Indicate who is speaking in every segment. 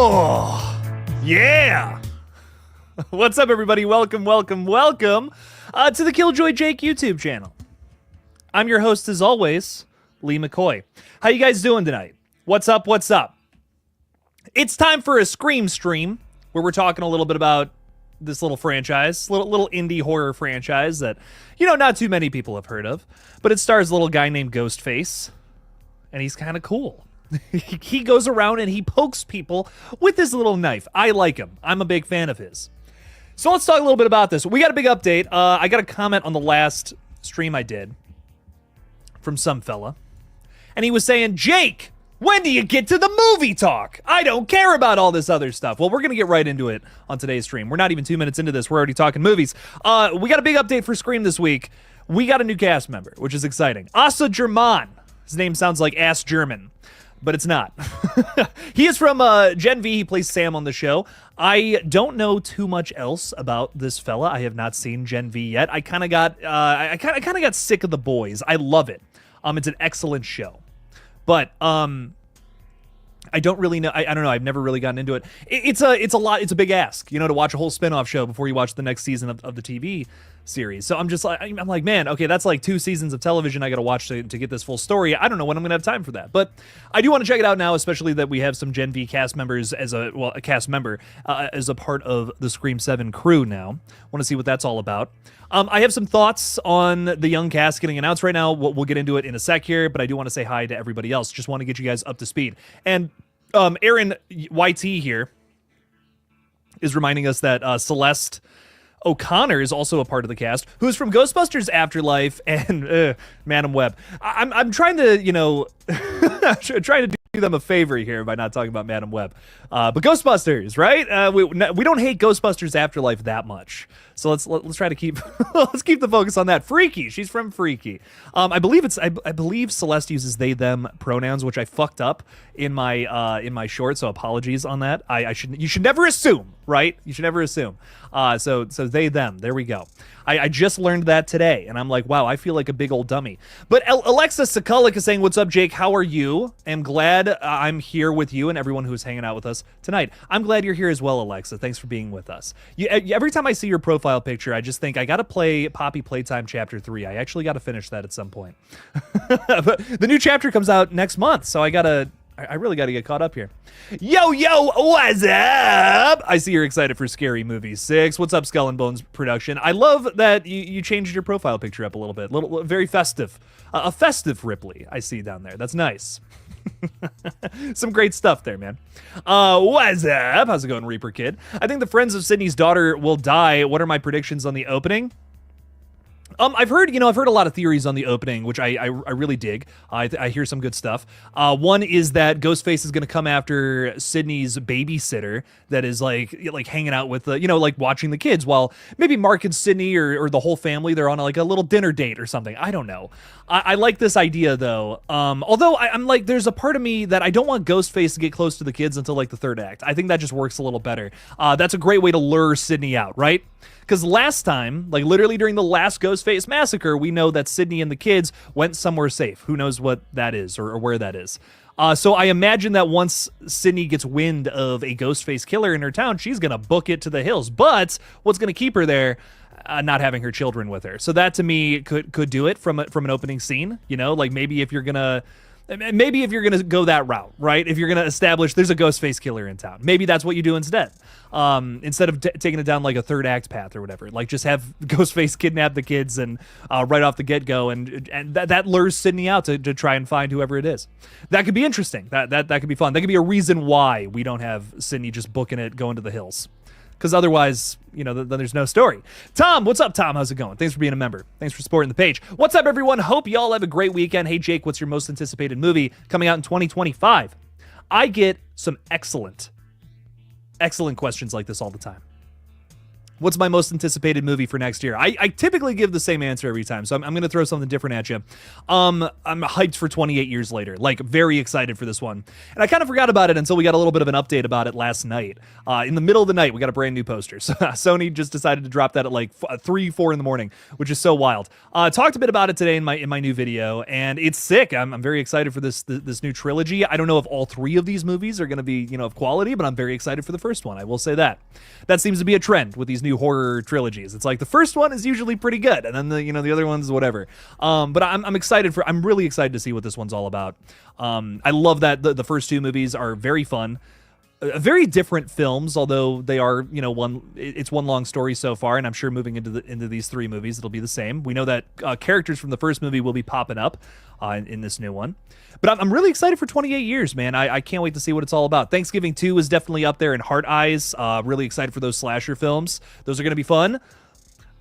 Speaker 1: Oh, yeah. What's up, everybody? Welcome to the KillJoy Jake YouTube channel. I'm your host, as always, Lee McCoy. How you guys doing tonight? What's up? It's time for a Scream stream, where we're talking a little bit about this little franchise, little indie horror franchise that, not too many people have heard of, but it stars a little guy named Ghostface, and he's kind of cool. He goes around and he pokes people with his little knife. I like him. I'm a big fan of his. So let's talk a little bit about this. We got a big update. I got a comment on the last stream I did from some fella, and he was saying, Jake, when do you get to the movie talk? I don't care about all this other stuff. Well, we're going to get right into it on today's stream. We're not even 2 minutes into this. We're already talking movies. We got a big update for Scream this week. We got a new cast member, which is exciting. Asa German. His name sounds like ass German, but it's not. He is from Gen V. He plays Sam on the show. I don't know too much else about this fella. I have not seen Gen V yet. I kind of got sick of The Boys. I love it. It's an excellent show. But I don't really know. I don't know. I've never really gotten into it. It's a lot. It's a big ask, to watch a whole spinoff show before you watch the next season of the TV series. So I'm just like, man, okay, that's like 2 seasons of television I got to watch to get this full story. I don't know when I'm going to have time for that. But I do want to check it out now, especially that we have some Gen V cast members as a cast member as a part of the Scream 7 crew now. Want to see what that's all about. I have some thoughts on the young cast getting announced right now. We'll get into it in a sec here, but I do want to say hi to everybody else. Just want to get you guys up to speed. And Aaron YT here is reminding us that Celeste O'Connor is also a part of the cast, who's from Ghostbusters Afterlife and Madam Web. I'm trying to, trying to do them a favor here by not talking about Madam Web. But Ghostbusters, right? We don't hate Ghostbusters Afterlife that much. So let's try to keep let's keep the focus on that. Freaky, she's from Freaky. I believe Celeste uses they them pronouns, which I fucked up in my short. So apologies on that. You should never assume, right? You should never assume. So they them. There we go. I just learned that today, and I'm like, wow, I feel like a big old dummy. But Alexa Sekulik is saying, what's up, Jake? How are you? I'm glad I'm here with you and everyone who's hanging out with us tonight. I'm glad you're here as well, Alexa. Thanks for being with us. Every time I see your profile picture, I just think I got to play Poppy Playtime Chapter 3. I actually got to finish that at some point. But the new chapter comes out next month, so I really got to get caught up here. Yo, what's up? I see you're excited for Scary Movie 6. What's up, Skull and Bones production? I love that you changed your profile picture up a little bit. Very festive. A festive Ripley I see down there. That's nice. Some great stuff there, man. What's up? How's it going, Reaper Kid? I think the friends of Sydney's daughter will die. What are my predictions on the opening? I've heard a lot of theories on the opening, which I really dig. I hear some good stuff. One is that Ghostface is going to come after Sydney's babysitter that is like hanging out with like watching the kids while maybe Mark and Sydney or the whole family, they're on a little dinner date or something. I don't know. I like this idea though. Although I'm like, there's a part of me that I don't want Ghostface to get close to the kids until like the third act. I think that just works a little better. That's a great way to lure Sydney out, right? Because last time, like literally during the last Ghostface massacre, we know that Sydney and the kids went somewhere safe. Who knows what that is or where that is. So I imagine that once Sydney gets wind of a Ghostface killer in her town, she's going to book it to the hills. But what's going to keep her there? Not having her children with her. So that to me could do it from an opening scene. Like maybe if you're going to go that route, right? If you're going to establish there's a Ghostface killer in town, maybe that's what you do instead. Instead of taking it down like a third act path or whatever, like just have Ghostface kidnap the kids and right off the get-go, and that lures Sydney out to try and find whoever it is. That could be interesting. That could be fun. That could be a reason why we don't have Sydney just booking it, going to the hills. Because otherwise, then there's no story. Tom, what's up, Tom? How's it going? Thanks for being a member. Thanks for supporting the page. What's up, everyone? Hope y'all have a great weekend. Hey, Jake, what's your most anticipated movie coming out in 2025? I get some excellent questions like this all the time. What's my most anticipated movie for next year? I typically give the same answer every time, so I'm going to throw something different at you. I'm hyped for 28 Years Later, like very excited for this one. And I kind of forgot about it until we got a little bit of an update about it last night. In the middle of the night, we got a brand new poster. So Sony just decided to drop that at like 3, 4 in the morning, which is so wild. Talked a bit about it today in my new video, and it's sick. I'm very excited for this new trilogy. I don't know if all 3 of these movies are going to be, of quality, but I'm very excited for the first one. I will say that. That seems to be a trend with these new horror trilogies. It's like the first one is usually pretty good, and then the other ones whatever. But I'm really excited to see what this one's all about. I love that the first 2 movies are very fun. Very different films, although they are, it's one long story so far, and I'm sure moving into these 3 movies, it'll be the same. We know that characters from the first movie will be popping up in this new one. But I'm really excited for 28 Years, man. I can't wait to see what it's all about. Thanksgiving 2 is definitely up there in Heart Eyes. Really excited for those slasher films. Those are going to be fun.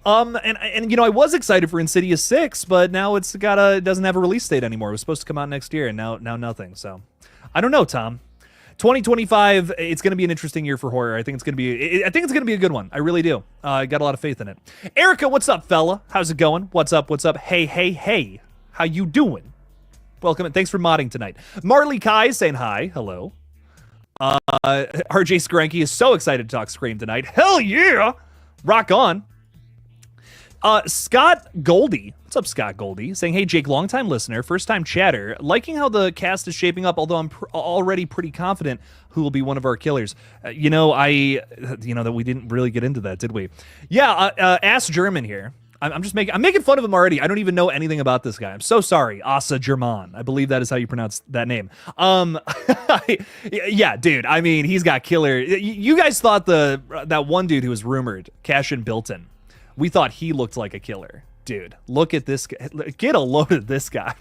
Speaker 1: And I was excited for Insidious 6, but now it doesn't have a release date anymore. It was supposed to come out next year, and now nothing. So I don't know, Tom. 2025, it's going to be an interesting year for horror. I think it's going to be a good one. I really do. I got a lot of faith in it. Erica, what's up, fella? How's it going? What's up? Hey. How you doing? Welcome, and thanks for modding tonight. Marley Kai saying hi. Hello. RJ Skranky is so excited to talk Scream tonight. Hell yeah! Rock on. Scott Goldie. What's up, Scott Goldie? Saying, hey, Jake, longtime listener, first-time chatter. Liking how the cast is shaping up, although I'm already pretty confident who will be one of our killers. That we didn't really get into that, did we? Yeah, Ass German here. I'm making fun of him already. I don't even know anything about this guy. I'm so sorry. Asa German. I believe that is how you pronounce that name. Yeah, dude. I mean, he's got killer. You guys thought that one dude who was rumored, Cashin Bilton, we thought he looked like a killer. Dude, look at this guy. Get a load of this guy.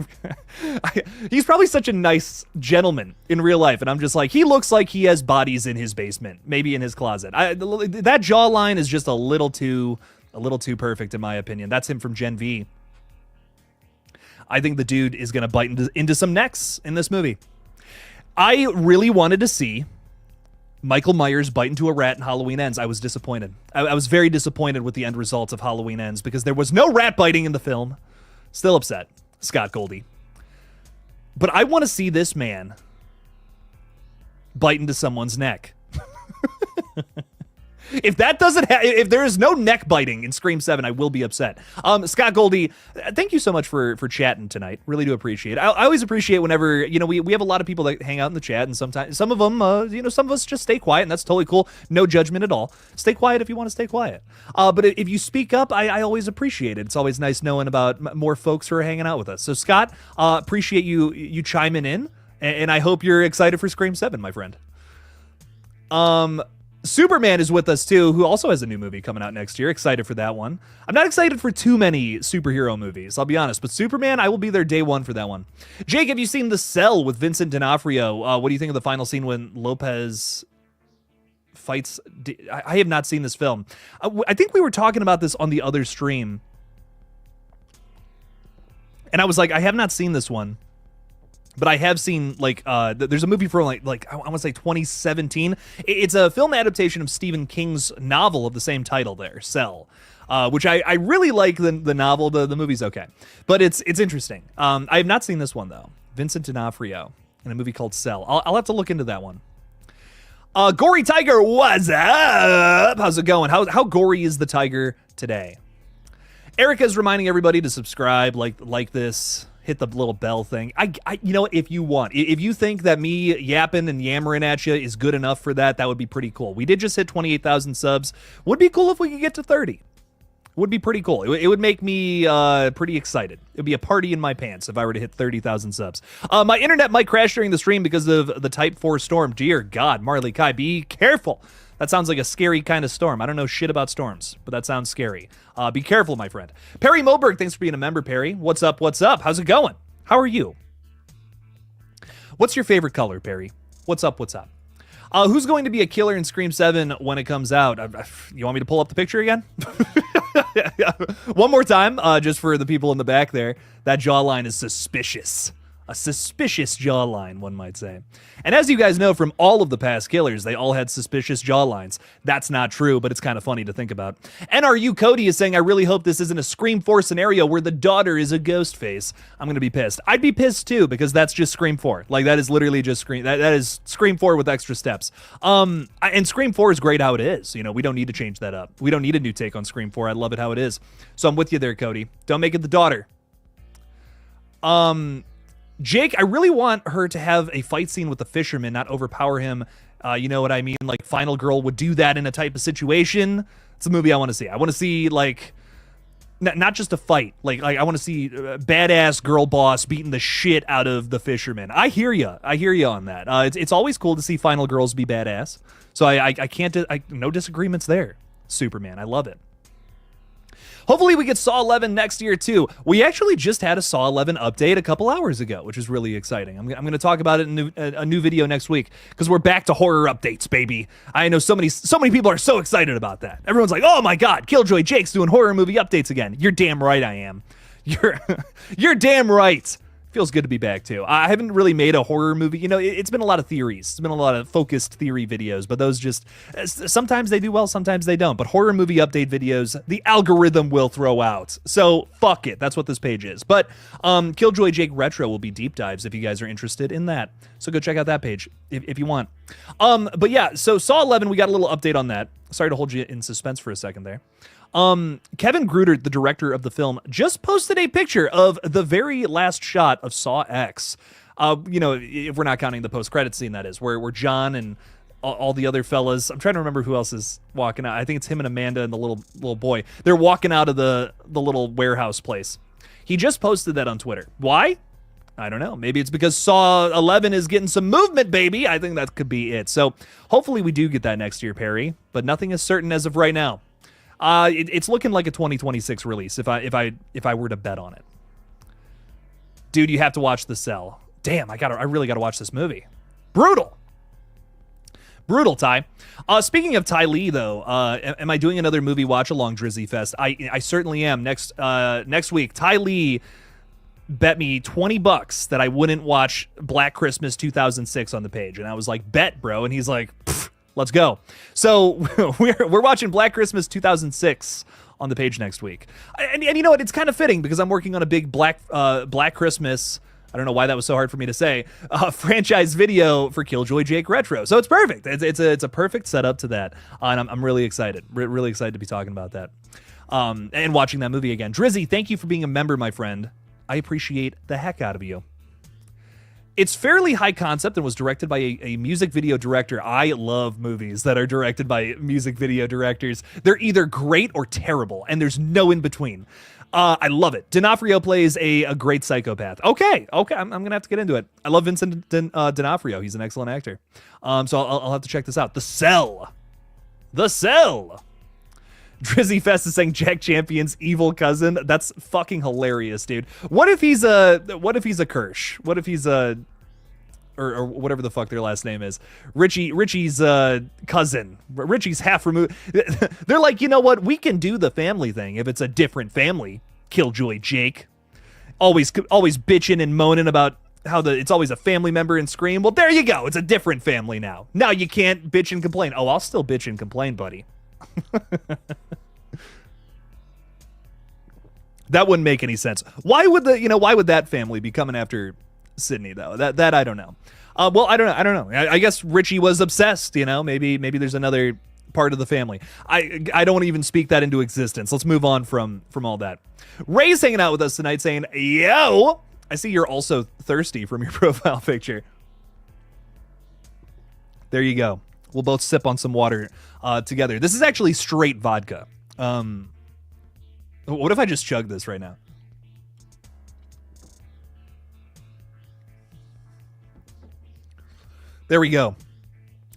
Speaker 1: He's probably such a nice gentleman in real life, and I'm just like, he looks like he has bodies in his basement, maybe in his closet. That jawline is just a little too perfect in my opinion. That's him from Gen V. I think the dude is gonna bite into some necks in this movie. I really wanted to see Michael Myers bite into a rat in Halloween Ends. I was disappointed. I was very disappointed with the end results of Halloween Ends because there was no rat biting in the film. Still upset, Scott Goldie. But I want to see this man bite into someone's neck. If there is no neck biting in Scream 7, I will be upset. Scott Goldie, thank you so much for chatting tonight. Really do appreciate it. I always appreciate whenever, we have a lot of people that hang out in the chat, and sometimes some of them, some of us just stay quiet, and that's totally cool. No judgment at all. Stay quiet if you want to stay quiet. But if you speak up, I always appreciate it. It's always nice knowing about more folks who are hanging out with us. So Scott, appreciate you chiming in, and I hope you're excited for Scream 7, my friend. Superman is with us too, who also has a new movie coming out next year. Excited for that one. I'm not excited for too many superhero movies, I'll be honest, but Superman, I will be there day one for that one. Jake, have you seen The Cell with Vincent D'Onofrio? What do you think of the final scene when Lopez fights? I have not seen this film. I think we were talking about this on the other stream, and I was like, I have not seen this one. But I have seen, there's a movie from, I want to say 2017. It's a film adaptation of Stephen King's novel of the same title there, Cell, which I really like the novel. The movie's okay. But it's interesting. I have not seen this one, though. Vincent D'Onofrio in a movie called Cell. I'll have to look into that one. Gory Tiger, what's up? How's it going? How gory is the tiger today? Erica's reminding everybody to subscribe, like this. Hit the little bell thing. If you want, if you think that me yapping and yammering at you is good enough for that would be pretty cool. We did just hit 28,000 subs. Would be cool if we could get to 30. Would be pretty cool. It would make me pretty excited. It would be a party in my pants if I were to hit 30,000 subs. My internet might crash during the stream because of the Type 4 storm. Dear God, Marley Kai, be careful. That sounds like a scary kind of storm. I don't know shit about storms, but that sounds scary. Be careful, my friend. Perry Moberg, thanks for being a member, Perry. What's up? How's it going? How are you? What's your favorite color, Perry? What's up? Who's going to be a killer in Scream 7 when it comes out? You want me to pull up the picture again? One more time, just for the people in the back there. That jawline is suspicious. A suspicious jawline, one might say. And as you guys know from all of the past killers, they all had suspicious jawlines. That's not true, but it's kind of funny to think about. NRU Cody is saying, I really hope this isn't a Scream 4 scenario where the daughter is a ghost face. I'm going to be pissed. I'd be pissed too, because that's just Scream 4. Like, that is literally just Scream. That is Scream 4 with extra steps. And Scream 4 is great how it is. You know, we don't need to change that up. We don't need a new take on Scream 4. I love it how it is. So I'm with you there, Cody. Don't make it the daughter. Jake, I really want her to have a fight scene with the fisherman, not overpower him. You know what I mean? Like, Final Girl would do that in a type of situation. It's a movie I want to see. I want to see, like, not just a fight. Like I want to see badass girl boss beating the shit out of the fisherman. I hear you. I hear you on that. It's always cool to see Final Girls be badass. So I can't, no disagreements there. Superman, I love it. Hopefully we get Saw 11 next year too. We actually just had a Saw 11 update a couple hours ago, which is really exciting. I'm going to talk about it in a new video next week because we're back to horror updates, baby. I know so many people are so excited about that. Everyone's like, "Oh my God, KillJoy Jake's doing horror movie updates again." You're damn right I am. You're damn right. Feels good to be back too. I haven't really made a horror movie. You know, it's been a lot of theories. It's been a lot of focused theory videos, but those just, sometimes they do well, sometimes they don't. But horror movie update videos, the algorithm will throw out. So fuck it. That's what this page is. But KillJoy Jake Retro will be deep dives if you guys are interested in that. So go check out that page if you want. But yeah, so Saw 11, we got a little update on that. Sorry to hold you in suspense for a second there. Kevin Gruder, the director of the film, just posted a picture of the very last shot of Saw X. You know, if we're not counting the post-credit scene, that is, where John and all the other fellas, I'm trying to remember who else is walking out. I think it's him and Amanda and the little boy. They're walking out of the little warehouse place. He just posted that on Twitter. Why? I don't know. Maybe it's because Saw 11 is getting some movement, baby. I think that could be it. So hopefully we do get that next year, Perry, but nothing is certain as of right now. It's looking like a 2026 release if I were to bet on it. Dude, you have to watch The Cell. Damn, I really gotta watch this movie. Brutal, Ty. Speaking of Ty Lee, though, am I doing another movie watch along Drizzy Fest? I certainly am. Next week, Ty Lee bet me $20 that I wouldn't watch Black Christmas 2006 on the page, and I was like, bet, bro, and he's like, let's go. So we're watching Black Christmas 2006 on the page next week. And you know what? It's kind of fitting because I'm working on a big Black Christmas, I don't know why that was so hard for me to say, franchise video for KillJoy Jake Retro. So it's perfect. It's a perfect setup to that. And I'm really excited. Really excited to be talking about that. And watching that movie again. Drizzy, thank you for being a member, my friend. I appreciate the heck out of you. It's fairly high concept and was directed by a music video director. I love movies that are directed by music video directors. They're either great or terrible, and there's no in between. I love it. D'Onofrio plays a great psychopath. Okay, I'm gonna have to get into it. I love Vincent D'Onofrio. He's an excellent actor. So I'll have to check this out. The Cell. Drizzy Fest is saying Jack Champion's evil cousin. That's fucking hilarious, dude. What if he's a Kirsch? What if he's a or whatever the fuck their last name is? Richie's cousin. Richie's half removed. They're like, you know what? We can do the family thing if it's a different family. KillJoy Jake. Always bitching and moaning about how it's always a family member in Scream. Well, there you go. It's a different family now. Now you can't bitch and complain. Oh, I'll still bitch and complain, buddy. That wouldn't make any sense. Why would that family be coming after Sydney though? That I don't know. Well, I don't know. I guess Richie was obsessed, you know. Maybe there's another part of the family. I don't want to even speak that into existence. Let's move on from all that. Ray's hanging out with us tonight saying, "Yo, I see you're also thirsty from your profile picture." There you go. We'll both sip on some water together. This is actually straight vodka. What if I just chug this right now? There we go.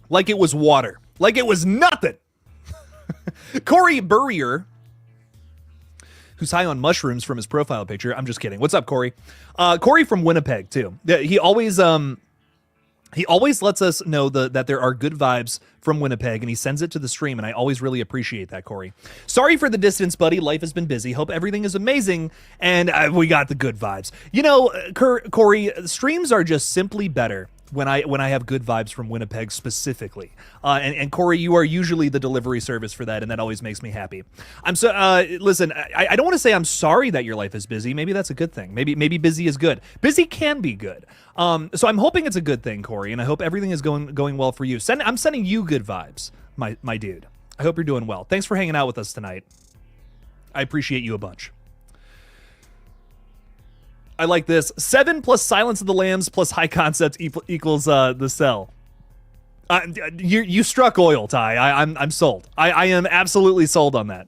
Speaker 1: Like it was water. Like it was nothing. Corey Burrier, who's high on mushrooms from his profile picture. I'm just kidding. What's up, Corey? Corey from Winnipeg, too. He always He always lets us know that there are good vibes from Winnipeg, and he sends it to the stream, and I always really appreciate that, Corey. Sorry for the distance, buddy. Life has been busy. Hope everything is amazing, and we got the good vibes. You know, Corey, streams are just simply better when I have good vibes from Winnipeg specifically. And Corey, you are usually the delivery service for that, and that always makes me happy. Listen, I don't want to say I'm sorry that your life is busy. Maybe that's a good thing. Maybe busy is good. Busy can be good. So I'm hoping it's a good thing, Corey, and I hope everything is going well for you. I'm sending you good vibes, my dude. I hope you're doing well. Thanks for hanging out with us tonight. I appreciate you a bunch. I like this. 7 plus Silence of the Lambs plus High Concept equals The Cell. You struck oil, Ty. I'm sold. I am absolutely sold on that.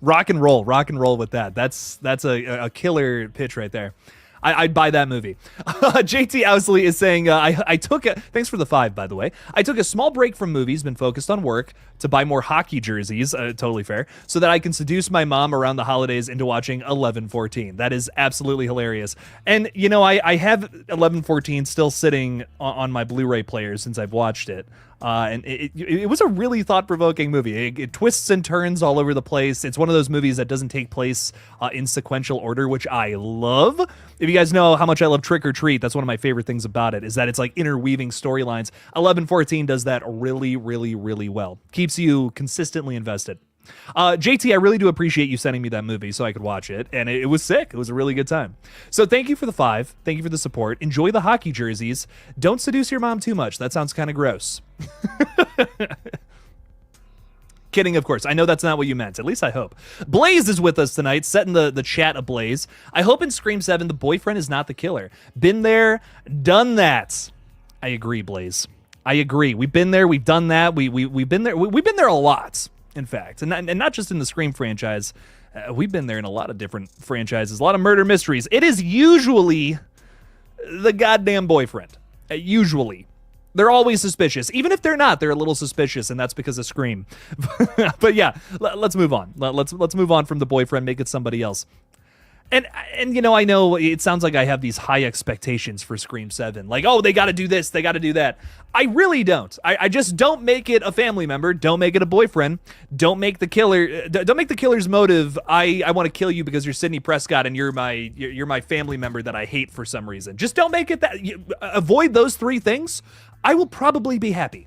Speaker 1: Rock and roll with that. That's a killer pitch right there. I'd buy that movie. JT Ousley is saying, I took thanks for the 5, by the way. I took a small break from movies, been focused on work, to buy more hockey jerseys, totally fair, so that I can seduce my mom around the holidays into watching 11-14. That is absolutely hilarious. And, you know, I have 11-14 still sitting on my Blu-ray player since I've watched it. And it was a really thought-provoking movie. It twists and turns all over the place. It's one of those movies that doesn't take place in sequential order, which I love. If you guys know how much I love Trick or Treat, that's one of my favorite things about it, is that it's like interweaving storylines. 11-14 does that really, really, really well. Keeps you consistently invested. JT, I really do appreciate you sending me that movie so I could watch it, and it was sick. It was a really good time. So thank you for the 5. Thank you for the support. Enjoy the hockey jerseys. Don't seduce your mom too much. That sounds kind of gross. Kidding, of course. I know that's not what you meant. At least I hope. Blaze is with us tonight, setting the chat ablaze. I hope in Scream 7 the boyfriend is not the killer. Been there, done that. I agree, Blaze. I agree. We've been there. We've done that. We've been there. We've been there a lot, in fact, and not just in the Scream franchise. We've been there in a lot of different franchises, a lot of murder mysteries. It is usually the goddamn boyfriend. Usually. They're always suspicious. Even if they're not, they're a little suspicious, and that's because of Scream. But yeah, let's move on. Let's move on from the boyfriend, make it somebody else. And you know, I know it sounds like I have these high expectations for Scream 7. Like, oh, they got to do this, they got to do that. I really don't. I just don't make it a family member. Don't make it a boyfriend. Don't make the killer's motive, I want to kill you because you're Sidney Prescott and you're my family member that I hate for some reason. Just don't make it that. Avoid those 3 things. I will probably be happy.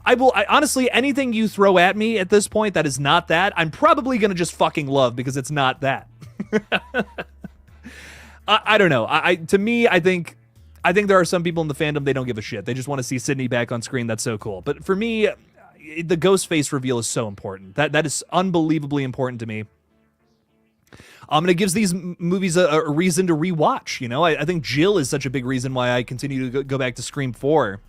Speaker 1: I honestly, anything you throw at me at this point that is not that, I'm probably going to just fucking love because it's not that. I don't know. To me, I think there are some people in the fandom, they don't give a shit. They just want to see Sidney back on screen. That's so cool. But for me, the Ghostface reveal is so important. That is unbelievably important to me. And it gives these movies a reason to rewatch. You know, I think Jill is such a big reason why I continue to go back to Scream 4.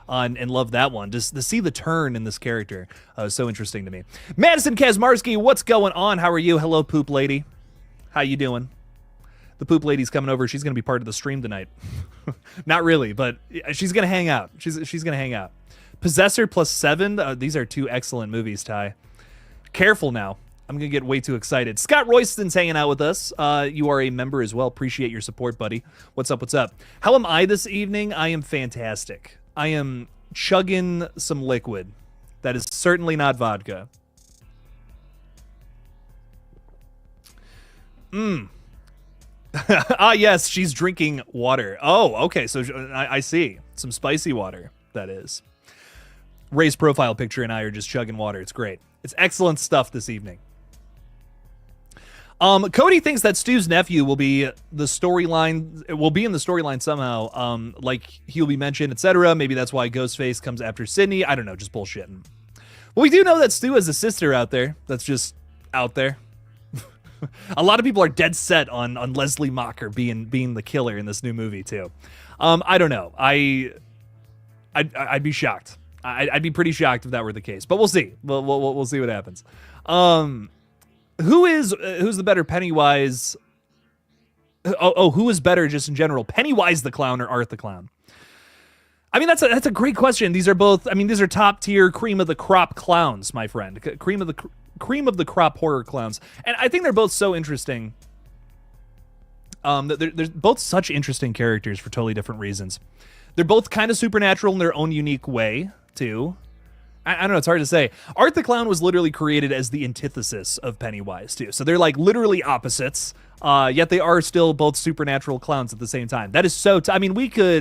Speaker 1: And love that one. Just to see the turn in this character is so interesting to me. Madison Kazmarski, what's going on? How are you? Hello, Poop Lady. How you doing? The Poop Lady's coming over. She's going to be part of the stream tonight. Not really, but she's going to hang out. She's going to hang out. Possessor plus 7. These are 2 excellent movies, Ty. Careful now. I'm going to get way too excited. Scott Royston's hanging out with us. You are a member as well. Appreciate your support, buddy. What's up? What's up? How am I this evening? I am fantastic. I am chugging some liquid. That is certainly not vodka. Yes, she's drinking water. Oh, okay, so I see. Some spicy water, that is. Ray's profile picture and I are just chugging water. It's great. It's excellent stuff this evening. Cody thinks that Stu's nephew will be the storyline. Will be in the storyline somehow. Like he'll be mentioned, etc. Maybe that's why Ghostface comes after Sidney. I don't know, just bullshitting. Well, we do know that Stu has a sister out there. That's just out there. A lot of people are dead set on Leslie Mocker being the killer in this new movie too. I don't know. I'd be shocked. I'd be pretty shocked if that were the case. But we'll see. We'll see what happens. Who's the better Pennywise? Who is better just in general? Pennywise the clown or Art the clown? I mean, that's a great question. These are both. I mean, these are top tier cream of the crop clowns, my friend. Cream of the crop horror clowns, and I think they're both so interesting. They're both such interesting characters for totally different reasons. They're both kind of supernatural in their own unique way, too. I don't know, it's hard to say. Art the Clown was literally created as the antithesis of Pennywise, too. So they're like literally opposites, yet they are still both supernatural clowns at the same time. That is so... I mean,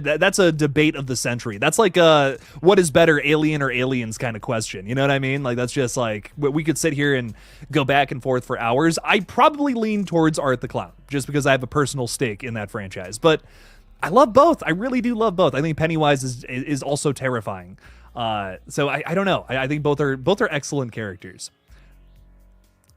Speaker 1: that's a debate of the century. That's like a what is better, Alien or Aliens kind of question. You know what I mean? Like, that's just like... We could sit here and go back and forth for hours. I probably lean towards Art the Clown, just because I have a personal stake in that franchise. But I love both. I really do love both. I think Pennywise is also terrifying. So I don't know. I think both are excellent characters.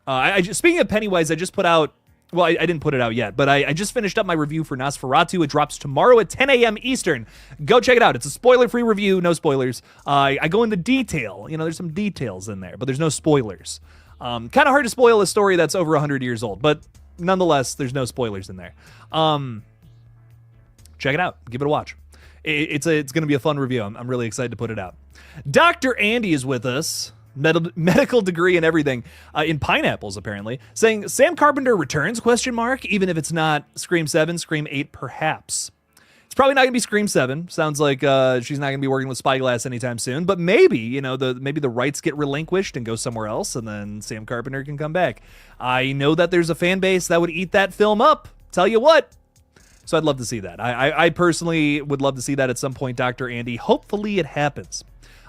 Speaker 1: Speaking of Pennywise, I just put out. Well, I didn't put it out yet, but I just finished up my review for Nosferatu. It drops tomorrow at 10 a.m. Eastern. Go check it out. It's a spoiler-free review, no spoilers. I go into detail. You know, there's some details in there, but there's no spoilers. Kind of hard to spoil a story that's over 100 years old, but nonetheless, there's no spoilers in there. Check it out. Give it a watch. It's going to be a fun review. I'm really excited to put it out. Dr. Andy is with us. Medical degree and everything, in pineapples apparently, saying Sam Carpenter returns, ? Even if it's not Scream 7, Scream 8 perhaps. It's probably not gonna be Scream 7. Sounds like she's not gonna be working with Spyglass anytime soon, but maybe, you know, maybe the rights get relinquished and go somewhere else, and then Sam Carpenter can come back. I know that there's a fan base that would eat that film up, tell you what. So I'd love to see that. I personally would love to see that at some point, Dr. Andy. Hopefully it happens.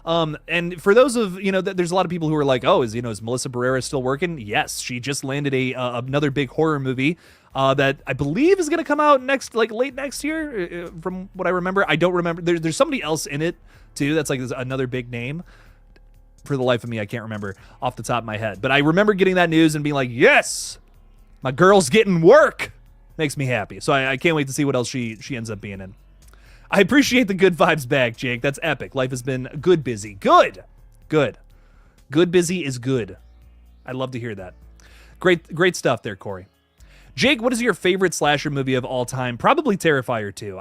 Speaker 1: And for those of, you know, there's a lot of people who are like, oh, is Melissa Barrera still working? Yes, she just landed another big horror movie that I believe is going to come out late next year, from what I remember. I don't remember. There's somebody else in it too that's like another big name. For the life of me, I can't remember off the top of my head. But I remember getting that news and being like, yes, my girl's getting work. Makes me happy. So I can't wait to see what else she ends up being in. I appreciate the good vibes back, Jake. That's epic. Life has been good busy. Good. Good busy is good. I love to hear that. Great stuff there, Corey. Jake, what is your favorite slasher movie of all time? Probably Terrifier 2.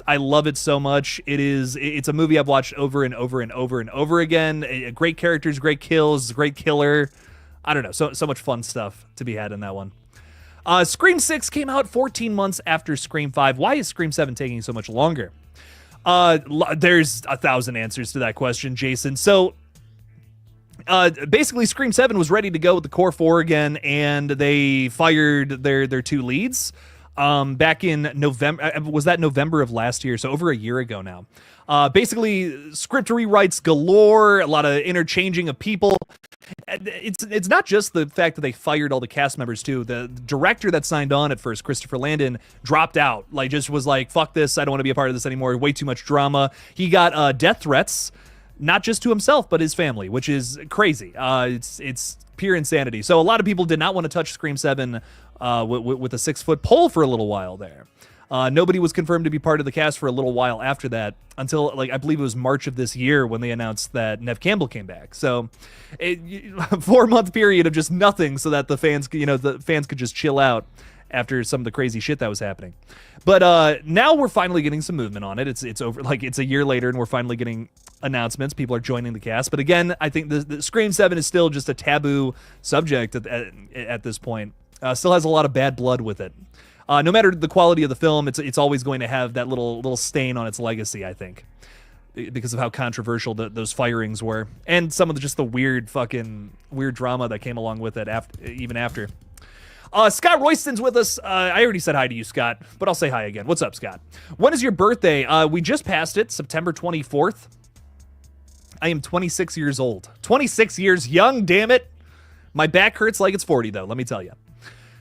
Speaker 1: I love it so much. It's a movie I've watched over and over and over and over again. Great characters, great kills, great killer. I don't know. So much fun stuff to be had in that one. Scream 6 came out 14 months after Scream 5. Why is Scream 7 taking so much longer? There's 1,000 answers to that question, Jason. So, basically, Scream 7 was ready to go with the Core 4 again, and they fired their two leads back in November. Was that November of last year? So over a year ago now. Basically, script rewrites galore, a lot of interchanging of people. It's not just the fact that they fired all the cast members too. The director that signed on at first, Christopher Landon, dropped out. Like, just was like, fuck this, I don't want to be a part of this anymore. Way too much drama. He got death threats, not just to himself, but his family, which is crazy. It's pure insanity. So a lot of people did not want to touch Scream 7 with a 6-foot pole for a little while there. Nobody was confirmed to be part of the cast for a little while after that, until I believe it was March of this year when they announced that Neve Campbell came back. So, a 4-month period of just nothing, so that the fans could just chill out after some of the crazy shit that was happening. But now we're finally getting some movement on it. It's over. It's a year later, and we're finally getting announcements. People are joining the cast. But again, I think the Scream 7 is still just a taboo subject at this point. Still has a lot of bad blood with it. No matter the quality of the film, it's always going to have that little stain on its legacy, I think, because of how controversial those firings were, and some of the weird drama that came along with it even after. Scott Royston's with us. I already said hi to you, Scott, but I'll say hi again. What's up, Scott? When is your birthday? We just passed it, September 24th. I am 26 years old. 26 years young, damn it. My back hurts like it's 40, though, let me tell you.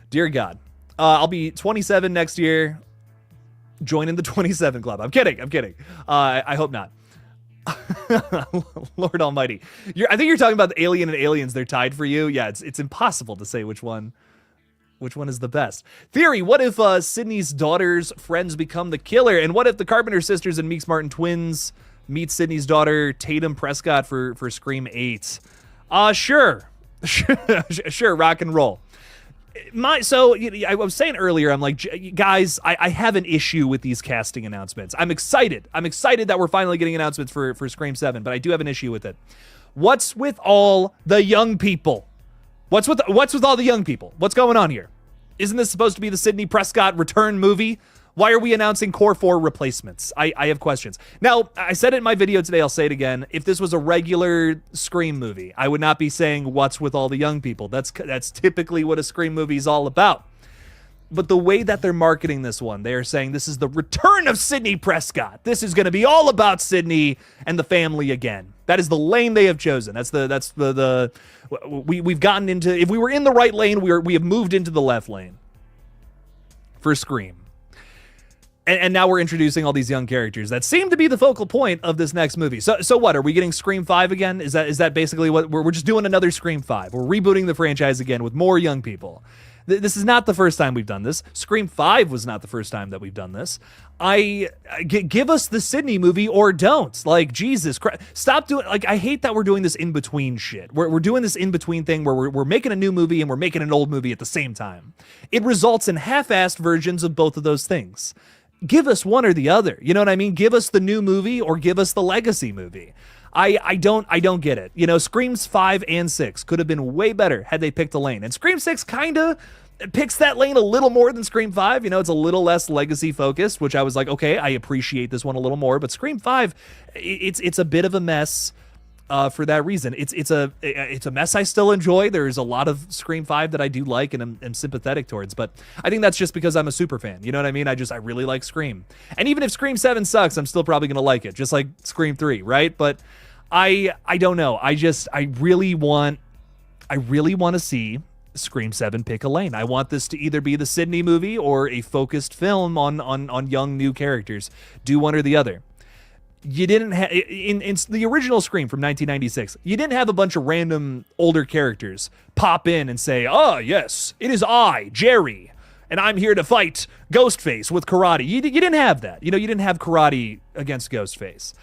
Speaker 1: Dear God. I'll be 27 next year. Joining the 27 club. I'm kidding. I hope not. Lord Almighty. I think you're talking about the Alien and Aliens. They're tied for you. Yeah, it's impossible to say which one is the best. Theory, what if Sydney's daughter's friends become the killer? And what if the Carpenter sisters and Meeks Martin twins meet Sydney's daughter, Tatum Prescott, for Scream 8? Sure. Sure, rock and roll. I was saying earlier, I'm like, guys, I have an issue with these casting announcements. I'm excited that we're finally getting announcements for Scream 7, but I do have an issue with it. What's with all the young people? What's with all the young people? What's going on here? Isn't this supposed to be the Sidney Prescott return movie? Why are we announcing Core 4 replacements? I have questions. Now, I said it in my video today, I'll say it again. If this was a regular Scream movie, I would not be saying what's with all the young people. That's typically what a Scream movie is all about. But the way that they're marketing this one, they are saying this is the return of Sidney Prescott. This is going to be all about Sidney and the family again. That is the lane they have chosen. We've gotten into, if we were in the right lane, we have moved into the left lane for Scream. And now we're introducing all these young characters that seem to be the focal point of this next movie. So what, are we getting Scream 5 again? Is that basically what we're just doing? Another Scream 5. We're rebooting the franchise again with more young people. This is not the first time we've done this. Scream 5 was not the first time that we've done this. Give us the Sidney movie or don't. Like, Jesus Christ. Stop doing, like, I hate that we're doing this in-between shit. We're doing this in-between thing where we're making a new movie and we're making an old movie at the same time. It results in half-assed versions of both of those things. Give us one or the other. You know what I mean? Give us the new movie or give us the legacy movie. I don't get it. You know, Screams 5 and 6 could have been way better had they picked a lane. And Scream 6 kind of picks that lane a little more than Scream 5. You know, it's a little less legacy focused, which I was like, okay, I appreciate this one a little more. But Scream 5, it's a bit of a mess. For that reason, it's a mess I still enjoy. There's a lot of Scream 5 that I do like and am sympathetic towards, but I think that's just because I'm a super fan. You know what I mean? I really like Scream. And even if Scream 7 sucks, I'm still probably going to like it, just like Scream 3, right? But I don't know. I really want to see Scream 7 pick a lane. I want this to either be the Sidney movie or a focused film on young new characters. Do one or the other. You didn't have, in the original Scream from 1996, you didn't have a bunch of random older characters pop in and say, oh, yes, it is I, Jerry, and I'm here to fight Ghostface with karate. You didn't have that. You know, you didn't have karate against Ghostface.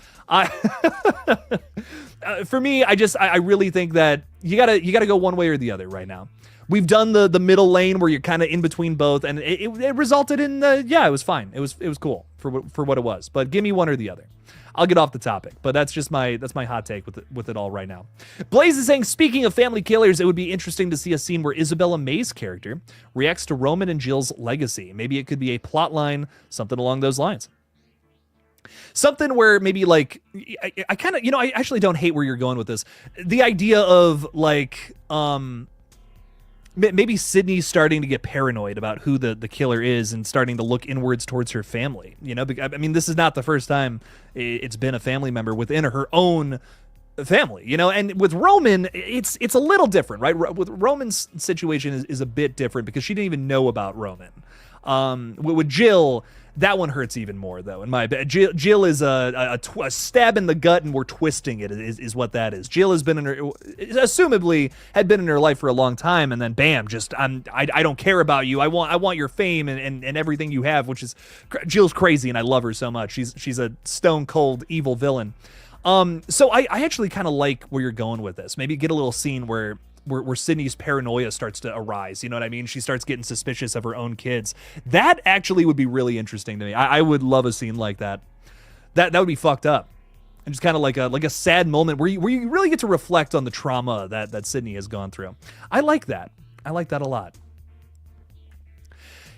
Speaker 1: For me, I really think that you gotta go one way or the other right now. We've done the middle lane where you're kind of in between both, and it resulted in, it was fine. It was cool for what it was, but give me one or the other. I'll get off the topic, but that's my hot take with it all right now. Blaze is saying, speaking of family killers, it would be interesting to see a scene where Isabella May's character reacts to Roman and Jill's legacy. Maybe it could be a plot line, something along those lines. Something where maybe like, I kind of, I actually don't hate where you're going with this. The idea of like, maybe Sidney's starting to get paranoid about who the killer is and starting to look inwards towards her family. You know, I mean, this is not the first time it's been a family member within her own family, you know, and with Roman, it's a little different, right? With Roman's situation is a bit different because she didn't even know about Roman. With Jill, that one hurts even more, though. In my Jill is a stab in the gut, and we're twisting it. Is what that is. Jill has been in her, assumably had been in her life for a long time, and then bam, just I don't care about you. I want your fame and everything you have, which is Jill's crazy, and I love her so much. She's a stone cold evil villain. So I actually kind of like where you're going with this. Maybe get a little scene where Sidney's paranoia starts to arise. You know what I mean? She starts getting suspicious of her own kids. That actually would be really interesting to me. I would love a scene like that. That would be fucked up. And just kind of like a sad moment where you really get to reflect on the trauma that Sidney has gone through. I like that. I like that a lot.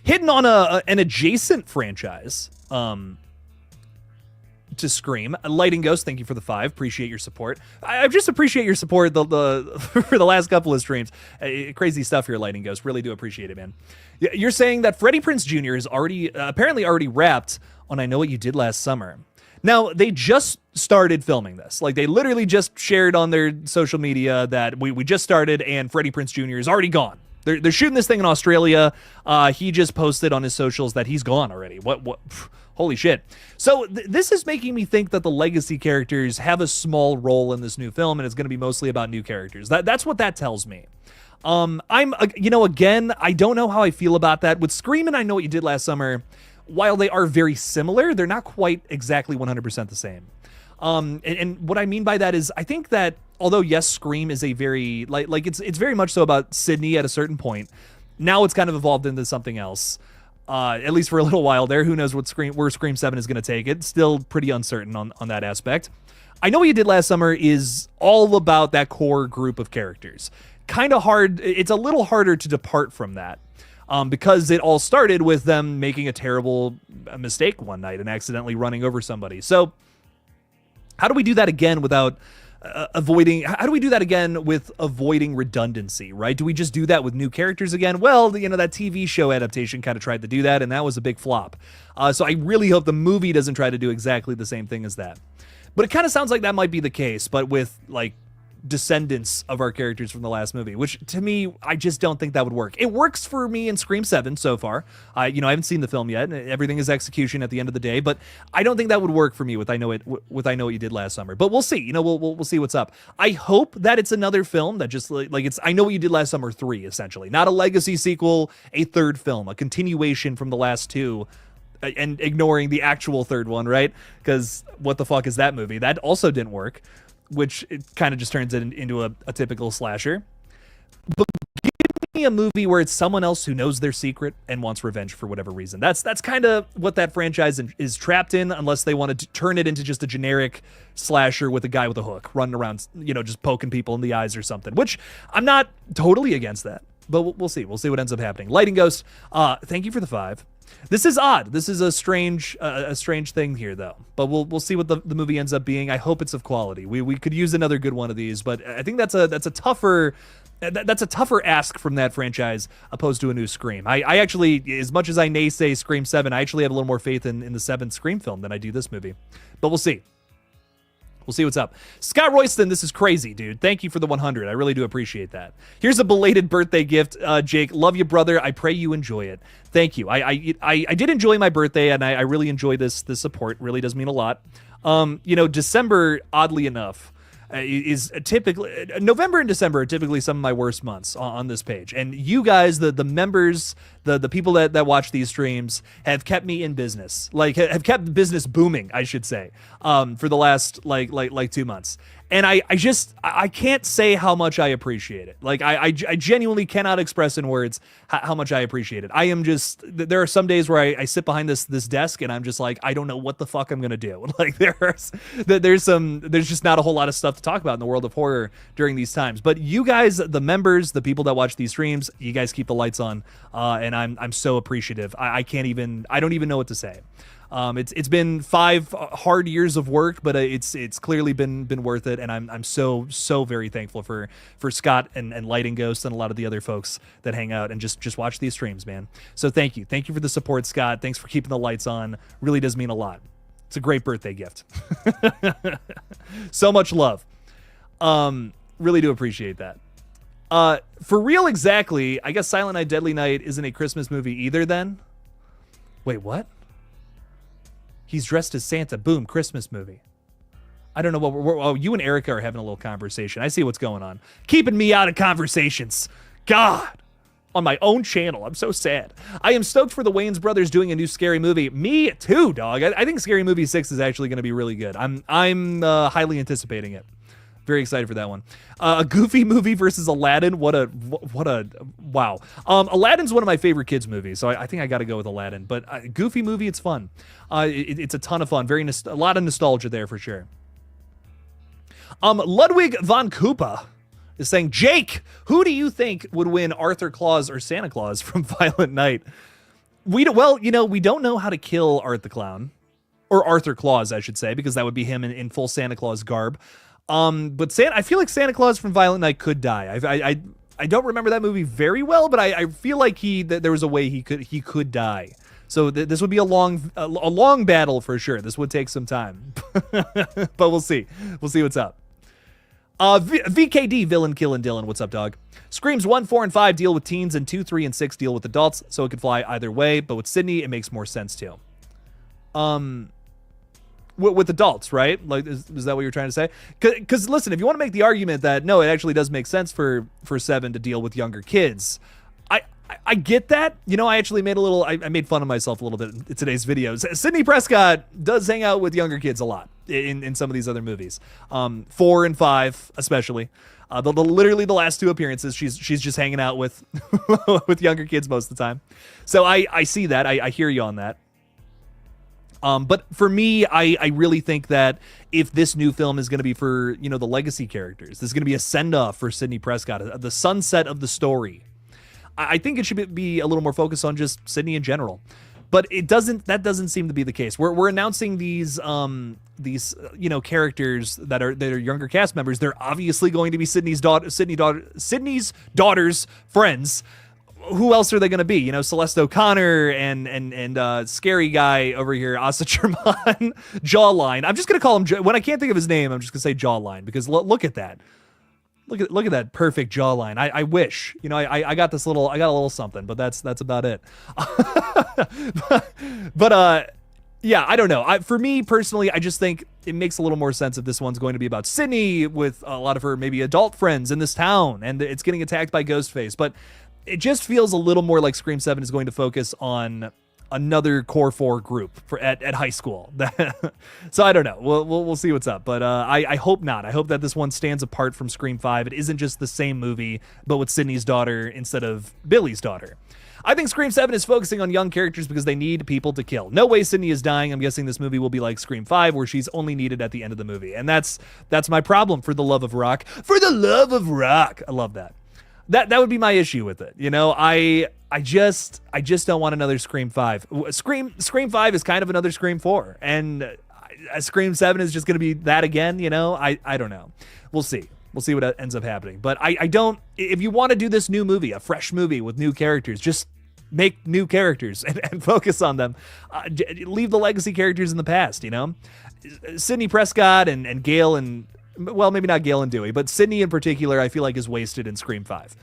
Speaker 1: Hidden on an adjacent franchise, to Scream. Lighting Ghost, thank you for the 5. Appreciate your support. I just appreciate your support for the last couple of streams. Crazy stuff here, Lighting Ghost. Really do appreciate it, man. You're saying that Freddie Prinze Jr. is apparently already wrapped on I Know What You Did Last Summer. Now, they just started filming this. Like, they literally just shared on their social media that we just started and Freddie Prinze Jr. is already gone. They're shooting this thing in Australia. He just posted on his socials that he's gone already. What? Holy shit. So this is making me think that the legacy characters have a small role in this new film, and it's going to be mostly about new characters. That's what that tells me. Again, I don't know how I feel about that. With Scream and I Know What You Did Last Summer, while they are very similar, they're not quite exactly 100% the same. And what I mean by that is I think that although yes, Scream is a very like it's very much so about Sidney at a certain point. Now it's kind of evolved into something else. At least for a little while there. Who knows where Scream 7 is going to take it. Still pretty uncertain on that aspect. I Know What You Did Last Summer is all about that core group of characters. Kind of hard. It's a little harder to depart from that. because it all started with them making a terrible mistake one night and accidentally running over somebody. So how do we do that again without avoiding? How do we do that again with avoiding redundancy, right? Do we just do that with new characters again? Well, you know, that TV show adaptation kind of tried to do that, and that was a big flop. So I really hope the movie doesn't try to do exactly the same thing as that. But it kind of sounds like that might be the case, but with like descendants of our characters from the last movie, which to me, I just don't think that would work. It works for me in Scream 7 so far. I haven't seen the film yet. Everything is execution at the end of the day, but I don't think that would work for me with I Know What You Did Last Summer. But we'll see. You know, we'll see what's up. I hope that it's another film that just like it's I Know What You Did Last Summer 3, essentially. Not a legacy sequel, a third film, a continuation from the last two, and ignoring the actual third one, right? Because what the fuck is that movie? That also didn't work, which it kind of just turns it into a typical slasher. But give me a movie where it's someone else who knows their secret and wants revenge for whatever reason. That's kind of what that franchise is trapped in, unless they want to turn it into just a generic slasher with a guy with a hook running around, you know, just poking people in the eyes or something, which I'm not totally against that. But we'll see. We'll see what ends up happening. Lighting Ghost, thank you for the 5. This is odd. This is a strange thing here, though. But we'll see what the movie ends up being. I hope it's of quality. We could use another good one of these, but I think that's a tougher ask from that franchise opposed to a new Scream. I actually, as much as I naysay Scream 7, I actually have a little more faith in the 7th Scream film than I do this movie. But we'll see. We'll see what's up. Scott Royston, this is crazy, dude. Thank you for the 100. I really do appreciate that. Here's a belated birthday gift, Jake. Love you, brother. I pray you enjoy it. Thank you. I did enjoy my birthday, and I really enjoy this support. It really does mean a lot. You know, December, oddly enough, is typically November and December are typically some of my worst months on this page. And you guys, the members, the people that watch these streams have kept me in business, like have kept business booming, I should say, for the last like 2 months. And I can't say how much I appreciate it. Like I genuinely cannot express in words how much I appreciate it. I am just, there are some days where I sit behind this desk and I'm just like, I don't know what the fuck I'm gonna do. Like there's just not a whole lot of stuff to talk about in the world of horror during these times. But you guys, the members, the people that watch these streams, you guys keep the lights on, and I'm so appreciative. I don't even know what to say. It's been 5 hard years of work, but it's clearly been worth it, and I'm so very thankful for Scott and Lighting Ghost and a lot of the other folks that hang out and just watch these streams, man. So thank you for the support, Scott. Thanks for keeping the lights on. Really does mean a lot. It's a great birthday gift. So much love. Really do appreciate that. For real, exactly. I guess Silent Night, Deadly Night isn't a Christmas movie either. Then, wait, what? He's dressed as Santa. Boom, Christmas movie. I don't know what you and Erica are having a little conversation. I see what's going on. Keeping me out of conversations. God. On my own channel. I'm so sad. I am stoked for the Wayans brothers doing a new Scary Movie. Me too, dog. I think Scary Movie 6 is actually going to be really good. I'm highly anticipating it. Very excited for that one. A Goofy movie versus Aladdin. What a wow. Aladdin's one of my favorite kids movies, so I think I got to go with Aladdin. But Goofy movie, it's fun. It's a ton of fun. A lot of nostalgia there for sure. Ludwig von Koopa is saying, Jake, who do you think would win, Arthur Claus or Santa Claus from Violent Night? We don't know how to kill Art the Clown, or Arthur Claus, I should say, because that would be him in full Santa Claus garb. But I feel like Santa Claus from Violent Night could die. I don't remember that movie very well, but I feel like there was a way he could die. So this would be a long battle for sure. This would take some time, but we'll see. We'll see what's up. VKD, Villain Killin' Dylan, what's up, dog? Screams 1, 4, and 5 deal with teens, and 2, 3, and 6 deal with adults, so it could fly either way. But with Sydney, it makes more sense too. With adults, right? Like, is that what you're trying to say? Because listen, if you want to make the argument that no, it actually does make sense for 7 to deal with younger kids, I get that. You know, I actually made I made fun of myself a little bit in today's videos. Sidney Prescott does hang out with younger kids a lot in some of these other movies. 4 and 5 especially. Literally the last 2 appearances, she's just hanging out with with younger kids most of the time. So I see that. I hear you on that. But for me, I really think that if this new film is going to be for, the legacy characters, this is going to be a send-off for Sidney Prescott, the sunset of the story. I think it should be a little more focused on just Sydney in general. But that doesn't seem to be the case. We're announcing these characters that are younger cast members. They're obviously going to be Sydney's daughter's friends. Who else are they going to be? Celeste O'Connor and scary guy over here, Asa Cherman, Jawline. I'm just going to call him, when I can't think of his name, I'm just going to say Jawline, because look at that. Look at that perfect jawline. I wish, I got a little something, but that's about it. but yeah, I don't know. For me personally, I just think it makes a little more sense if this one's going to be about Sydney with a lot of her maybe adult friends in this town, and it's getting attacked by Ghostface. But it just feels a little more like Scream 7 is going to focus on another core 4 group at high school. So I don't know. We'll see what's up. But I hope not. I hope that this one stands apart from Scream 5. It isn't just the same movie, but with Sydney's daughter instead of Billy's daughter. I think Scream 7 is focusing on young characters because they need people to kill. No way Sydney is dying. I'm guessing this movie will be like Scream 5, where she's only needed at the end of the movie. And that's my problem for the love of rock. For the love of rock. I love that. That would be my issue with it. I just don't want another Scream 5. Scream 5 is kind of another Scream 4, and Scream 7 is just going to be that again. I don't know. We'll see. We'll see what ends up happening. But I don't. If you want to do this new movie, a fresh movie with new characters, just make new characters and focus on them. Leave the legacy characters in the past. Sidney Prescott and Gale and. Well, maybe not Gale and Dewey, but Sydney in particular, I feel like is wasted in Scream 5.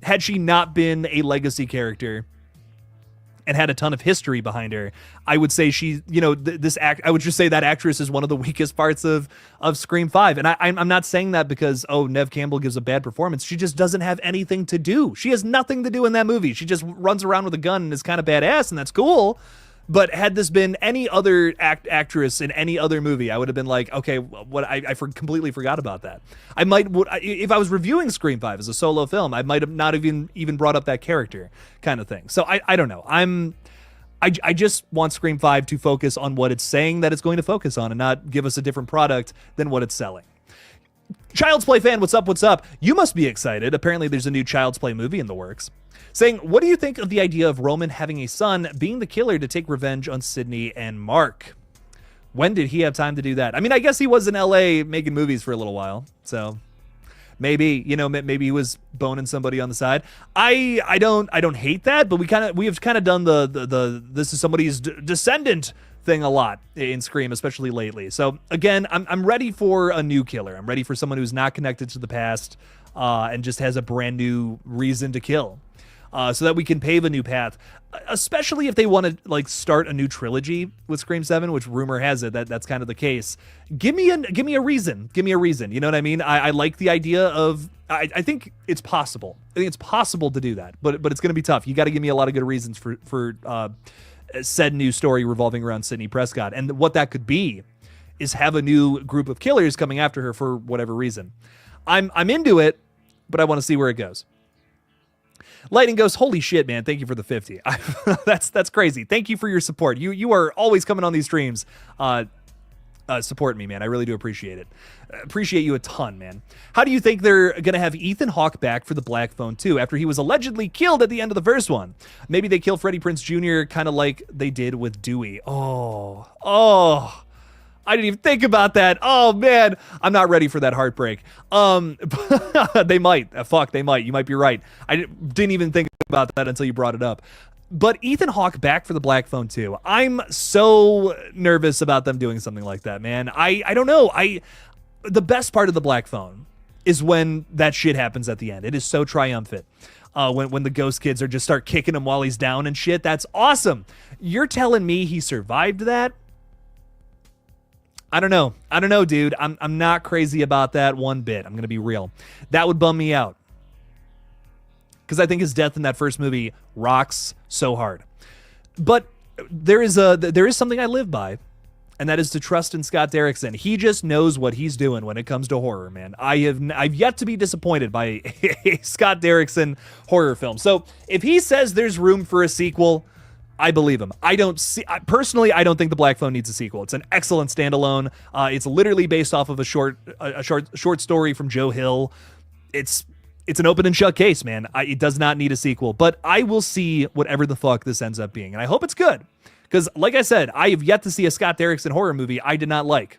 Speaker 1: Had she not been a legacy character and had a ton of history behind her, I would say I would just say that actress is one of the weakest parts of Scream 5. And I'm not saying that because, Neve Campbell gives a bad performance. She just doesn't have anything to do. She has nothing to do in that movie. She just runs around with a gun and is kind of badass, and that's cool. But had this been any other actress in any other movie, I would have been like, okay, what? I completely forgot about that. If I was reviewing Scream 5 as a solo film, I might have not even brought up that character, kind of thing. So I don't know. I just want Scream 5 to focus on what it's saying that it's going to focus on, and not give us a different product than what it's selling. Child's Play fan, what's up? What's up? You must be excited. Apparently, there's a new Child's Play movie in the works. Saying, what do you think of the idea of Roman having a son being the killer to take revenge on Sydney and Mark? When did he have time to do that? I mean, I guess he was in LA making movies for a little while, so maybe he was boning somebody on the side. I don't hate that, but we have kind of done the this is somebody's descendant thing a lot in Scream, especially lately. So again, I'm ready for a new killer. I'm ready for someone who's not connected to the past and just has a brand new reason to kill. So that we can pave a new path, especially if they want to start a new trilogy with Scream 7, which rumor has it that's kind of the case. Give me a reason. You know what I mean? I like the idea of. I think it's possible. I think it's possible to do that, but it's going to be tough. You got to give me a lot of good reasons for said new story revolving around Sidney Prescott, and what that could be is have a new group of killers coming after her for whatever reason. I'm into it, but I want to see where it goes. Lightning Ghost, holy shit, man. Thank you for the 50. That's crazy. Thank you for your support. You are always coming on these streams, supporting me, man. I really do appreciate it. Appreciate you a ton, man. How do you think they're going to have Ethan Hawke back for the Black Phone 2 after he was allegedly killed at the end of the first one? Maybe they kill Freddie Prinze Jr. kind of like they did with Dewey. Oh. I didn't even think about that. Oh, man. I'm not ready for that heartbreak. They might. Fuck, they might. You might be right. I didn't even think about that until you brought it up. But Ethan Hawke back for the Black Phone 2. I'm so nervous about them doing something like that, man. I don't know. The best part of the Black Phone is when that shit happens at the end. It is so triumphant. When the ghost kids are just start kicking him while he's down and shit. That's awesome. You're telling me he survived that? I don't know, dude. I'm not crazy about that one bit. I'm going to be real. That would bum me out. Because I think his death in that first movie rocks so hard. But there is something I live by, and that is to trust in Scott Derrickson. He just knows what he's doing when it comes to horror, man. I've yet to be disappointed by a Scott Derrickson horror film. So if he says there's room for a sequel, I believe him. Personally, I don't think The Black Phone needs a sequel. It's an excellent standalone. It's literally based off of a short story from Joe Hill. It's it's an open and shut case, man. It does not need a sequel, but I will see whatever the fuck this ends up being. And I hope it's good. Because, like I said, I have yet to see a Scott Derrickson horror movie I did not like.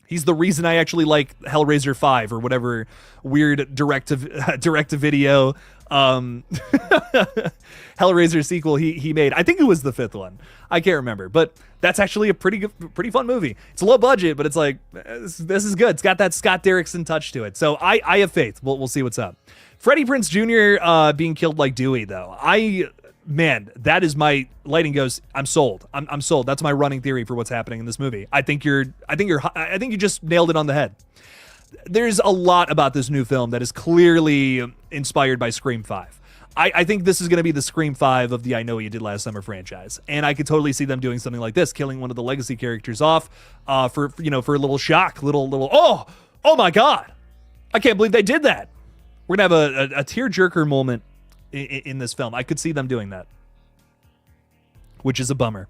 Speaker 1: He's the reason I actually like Hellraiser 5 or whatever weird direct-to-video Hellraiser sequel he made. I think it was the 5th one. I can't remember, but that's actually a pretty fun movie. It's low budget, but it's like, this is good. It's got that Scott Derrickson touch to it. So I have faith. We'll see what's up. Freddie Prinze Jr. Being killed like Dewey, though. Man, that is my lighting goes. I'm sold. I'm sold. That's my running theory for what's happening in this movie. I think you just nailed it on the head. There's a lot about this new film that is clearly inspired by Scream 5. I think this is going to be the Scream 5 of the I Know What You Did Last Summer franchise. And I could totally see them doing something like this, killing one of the legacy characters off for a little shock, oh my God. I can't believe they did that. We're going to have a tearjerker moment in this film. I could see them doing that, which is a bummer.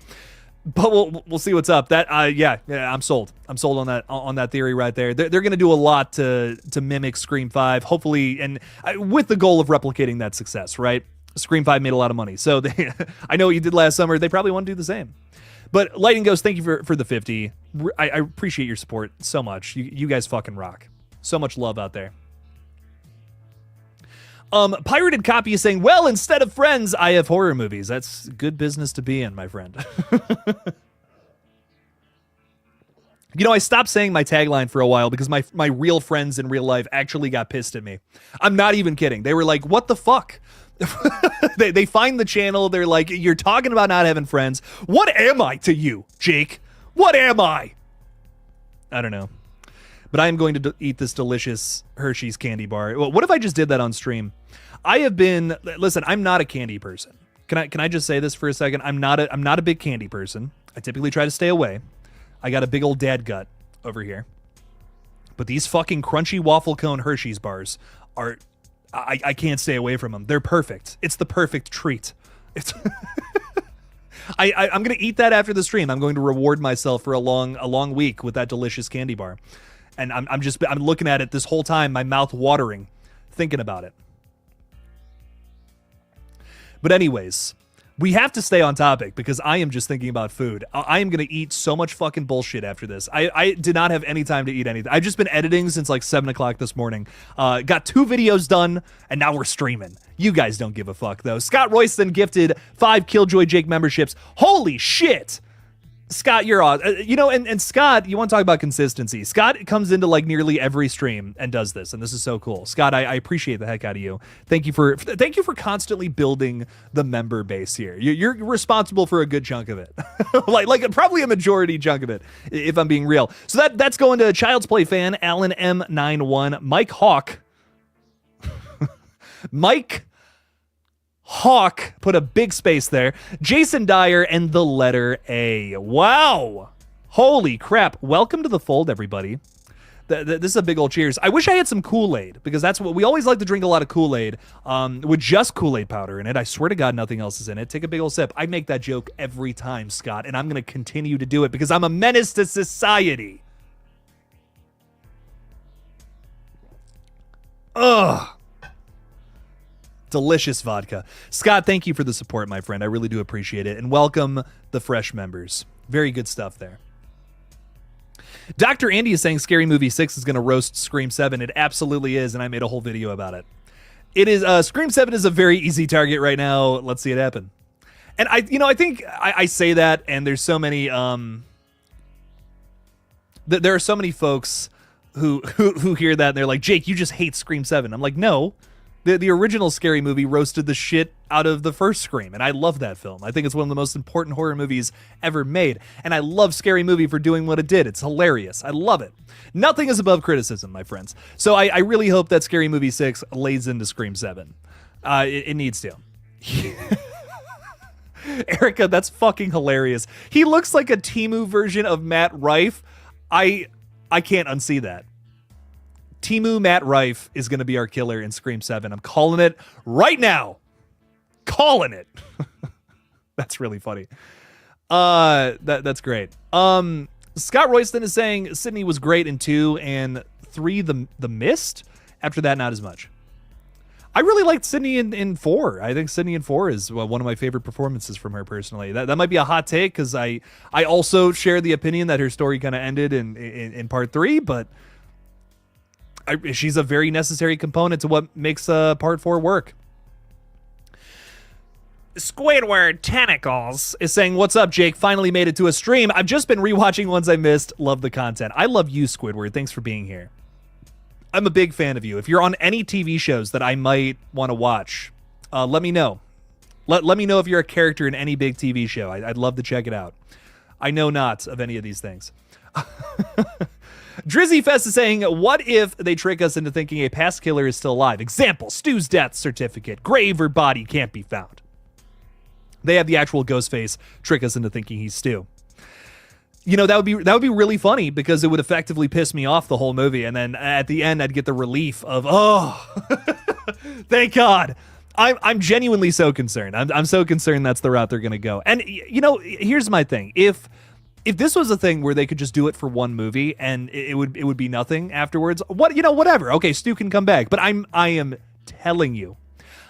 Speaker 1: But we'll see what's up. That yeah, I'm sold. I'm sold on that theory right there. They're going to do a lot to mimic Scream 5, hopefully, and with the goal of replicating that success. Right? Scream 5 made a lot of money, so I Know What You Did Last Summer. They probably want to do the same. But Lighting Ghost, thank you for the 50. I appreciate your support so much. You guys fucking rock. So much love out there. Pirated Copy is saying, well, instead of Friends, I have horror movies. That's good business to be in, my friend. I stopped saying my tagline for a while because my real friends in real life actually got pissed at me. I'm not even kidding. They were like, what the fuck? they find the channel. They're like, you're talking about not having friends. What am I to you, Jake? What am I? I don't know. But I am going to eat this delicious Hershey's candy bar. Well, what if I just did that on stream? Listen, I'm not a candy person. Can I just say this for a second? I'm not a big candy person. I typically try to stay away. I got a big old dad gut over here. But these fucking crunchy waffle cone Hershey's bars are, I can't stay away from them. They're perfect. It's the perfect treat. It's I'm going to eat that after the stream. I'm going to reward myself for a long week with that delicious candy bar. And I'm looking at it this whole time, my mouth watering, thinking about it. But anyways, we have to stay on topic because I am just thinking about food. I am going to eat so much fucking bullshit after this. I did not have any time to eat anything. I've just been editing since like 7 o'clock this morning. Got 2 videos done, and now we're streaming. You guys don't give a fuck, though. Scott Royston gifted 5 KillJoy Jake memberships. Holy shit! Scott, you're awesome. And Scott, you want to talk about consistency. Scott comes into like nearly every stream and does this, and this is so cool. Scott, I appreciate the heck out of you. Thank you for constantly building the member base here. You're responsible for a good chunk of it, like probably a majority chunk of it, if I'm being real. So that's going to Child's Play fan Alan M91, Mike Hawk, Mike Hawk, put a big space there, Jason Dyer, and the letter A. Wow. Holy crap. Welcome to the fold, everybody. This is a big old cheers. I wish I had some Kool-Aid, because that's what we always like to drink, a lot of Kool-Aid with just Kool-Aid powder in it. I swear to God, nothing else is in it. Take a big old sip. I make that joke every time, Scott, and I'm going to continue to do it because I'm a menace to society. Ugh. Delicious vodka. Scott, thank you for the support, my friend. I really do appreciate it. And welcome the fresh members. Very good stuff there. Dr. Andy is saying Scary Movie 6 is going to roast Scream 7. It absolutely is, and I made a whole video about it. It is, Scream 7 is a very easy target right now. Let's see it happen. And I think I say that, and there's so many, there are so many folks who hear that and they're like, Jake, you just hate Scream 7. I'm like, no. The original Scary Movie roasted the shit out of the first Scream, and I love that film. I think it's one of the most important horror movies ever made, and I love Scary Movie for doing what it did. It's hilarious. I love it. Nothing is above criticism, my friends. So I really hope that Scary Movie 6 lays into Scream 7. It needs to. Erica, that's fucking hilarious. He looks like a Temu version of Matt Rife. I can't unsee that. Temu Matt Rife is going to be our killer in Scream 7. I'm calling it right now. Calling it. That's really funny. That's great. Scott Royston is saying Sydney was great in 2 and 3, The Mist. After that, not as much. I really liked Sydney in 4. I think Sydney in 4 is one of my favorite performances from her personally. That might be a hot take because I also share the opinion that her story kind of ended in part 3, but she's a very necessary component to what makes part 4 work. Squidward Tentacles is saying, what's up, Jake? Finally made it to a stream. I've just been rewatching ones I missed. Love the content. I love you, Squidward. Thanks for being here. I'm a big fan of you. If you're on any TV shows that I might want to watch, let me know. Let me know if you're a character in any big TV show. I'd love to check it out. I know not of any of these things. Drizzy Fest is saying, what if they trick us into thinking a past killer is still alive? Example, Stu's death certificate. Grave or body can't be found. They have the actual Ghostface trick us into thinking he's Stu. You know, that would be really funny because it would effectively piss me off the whole movie, and then at the end I'd get the relief of, oh, thank God. I'm genuinely so concerned. I'm so concerned that's the route they're gonna go. And you know, here's my thing: if this was a thing where they could just do it for one movie and it would be nothing afterwards, whatever. Okay, Stu can come back, but I am telling you,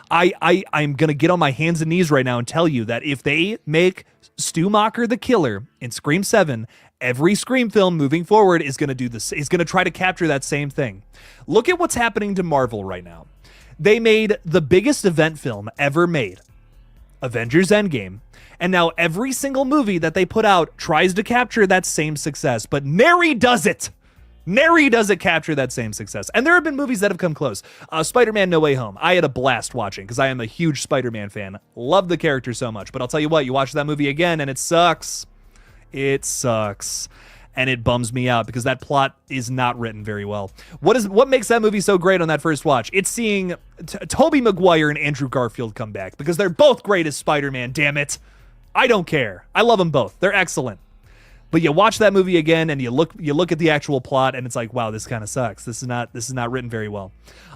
Speaker 1: I'm gonna get on my hands and knees right now and tell you that if they make Stu Macher the killer in Scream 7, every Scream film moving forward is gonna do this. Is gonna try to capture that same thing. Look at what's happening to Marvel right now. They made the biggest event film ever made, Avengers Endgame, and now every single movie that they put out tries to capture that same success, but nary does it. Nary does it capture that same success. And there have been movies that have come close. Spider-Man No Way Home. I had a blast watching because I am a huge Spider-Man fan. Love the character so much. But I'll tell you what, you watch that movie again and it sucks. It sucks. And it bums me out because that plot is not written very well. What makes that movie so great on that first watch? It's seeing Tobey Maguire and Andrew Garfield come back because they're both great as Spider-Man, damn it. I don't care. I love them both. They're excellent. But you watch that movie again and you look at the actual plot and it's like, wow, this kind of sucks. This is not written very well.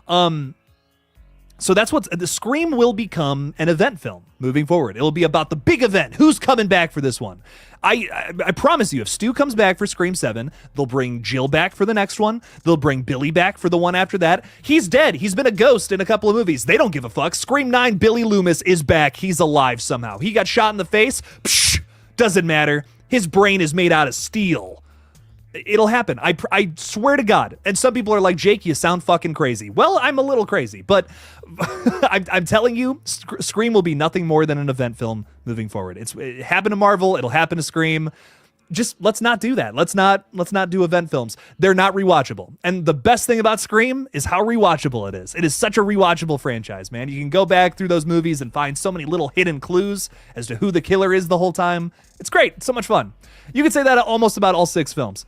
Speaker 1: So that's the Scream will become an event film moving forward. It'll be about the big event. Who's coming back for this one? I promise you, if Stu comes back for Scream 7, they'll bring Jill back for the next one. They'll bring Billy back for the one after that. He's dead. He's been a ghost in a couple of movies. They don't give a fuck. Scream 9, Billy Loomis is back. He's alive somehow. He got shot in the face. Psh, doesn't matter. His brain is made out of steel. It'll happen. I swear to God. And some people are like, Jake, you sound fucking crazy. Well, I'm a little crazy, but I'm telling you, Scream will be nothing more than an event film moving forward. It happened to Marvel. It'll happen to Scream. Just let's not do that. Let's not do event films. They're not rewatchable. And the best thing about Scream is how rewatchable it is. It is such a rewatchable franchise, man. You can go back through those movies and find so many little hidden clues as to who the killer is the whole time. It's great. It's so much fun. You could say that almost about all 6 films.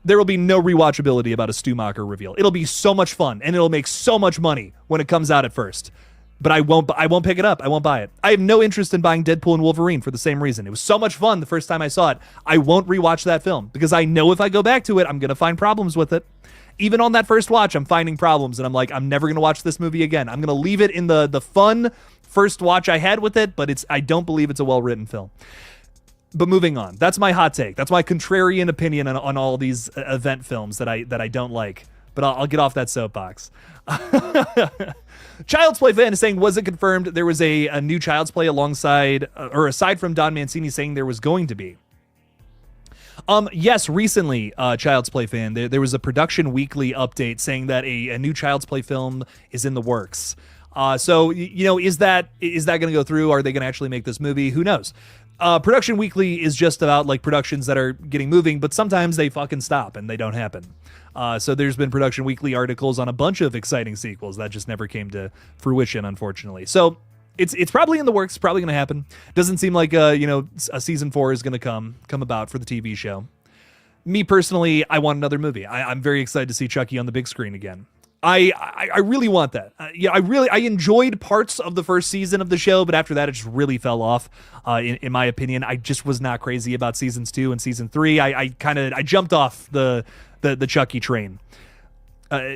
Speaker 1: There will be no rewatchability about a Stu Macher reveal. It'll be so much fun, and it'll make so much money when it comes out at first. But I won't pick it up. I won't buy it. I have no interest in buying Deadpool and Wolverine for the same reason. It was so much fun the first time I saw it. I won't rewatch that film because I know if I go back to it, I'm going to find problems with it. Even on that first watch, I'm finding problems, and I'm like, I'm never going to watch this movie again. I'm going to leave it in the fun first watch I had with it, but I don't believe it's a well-written film. But moving on, that's my hot take. That's my contrarian opinion on all these event films that I don't like. But I'll get off that soapbox. Child's Play fan is saying, was it confirmed there was a new Child's Play alongside or aside from Don Mancini saying there was going to be? Yes, recently, Child's Play fan, there was a Production Weekly update saying that a new Child's Play film is in the works. So, you know, is that going to go through? Are they going to actually make this movie? Who knows? Production Weekly is just about like productions that are getting moving, but sometimes they fucking stop and they don't happen. So there's been Production Weekly articles on a bunch of exciting sequels that just never came to fruition, unfortunately. So it's probably in the works, probably going to happen. Doesn't seem like a season 4 is going to come about for the TV show. Me personally, I want another movie. I'm very excited to see Chucky on the big screen again. I really want that. I enjoyed parts of the first season of the show, but after that, it just really fell off. In my opinion, I just was not crazy about seasons 2 and season 3. I jumped off the Chucky train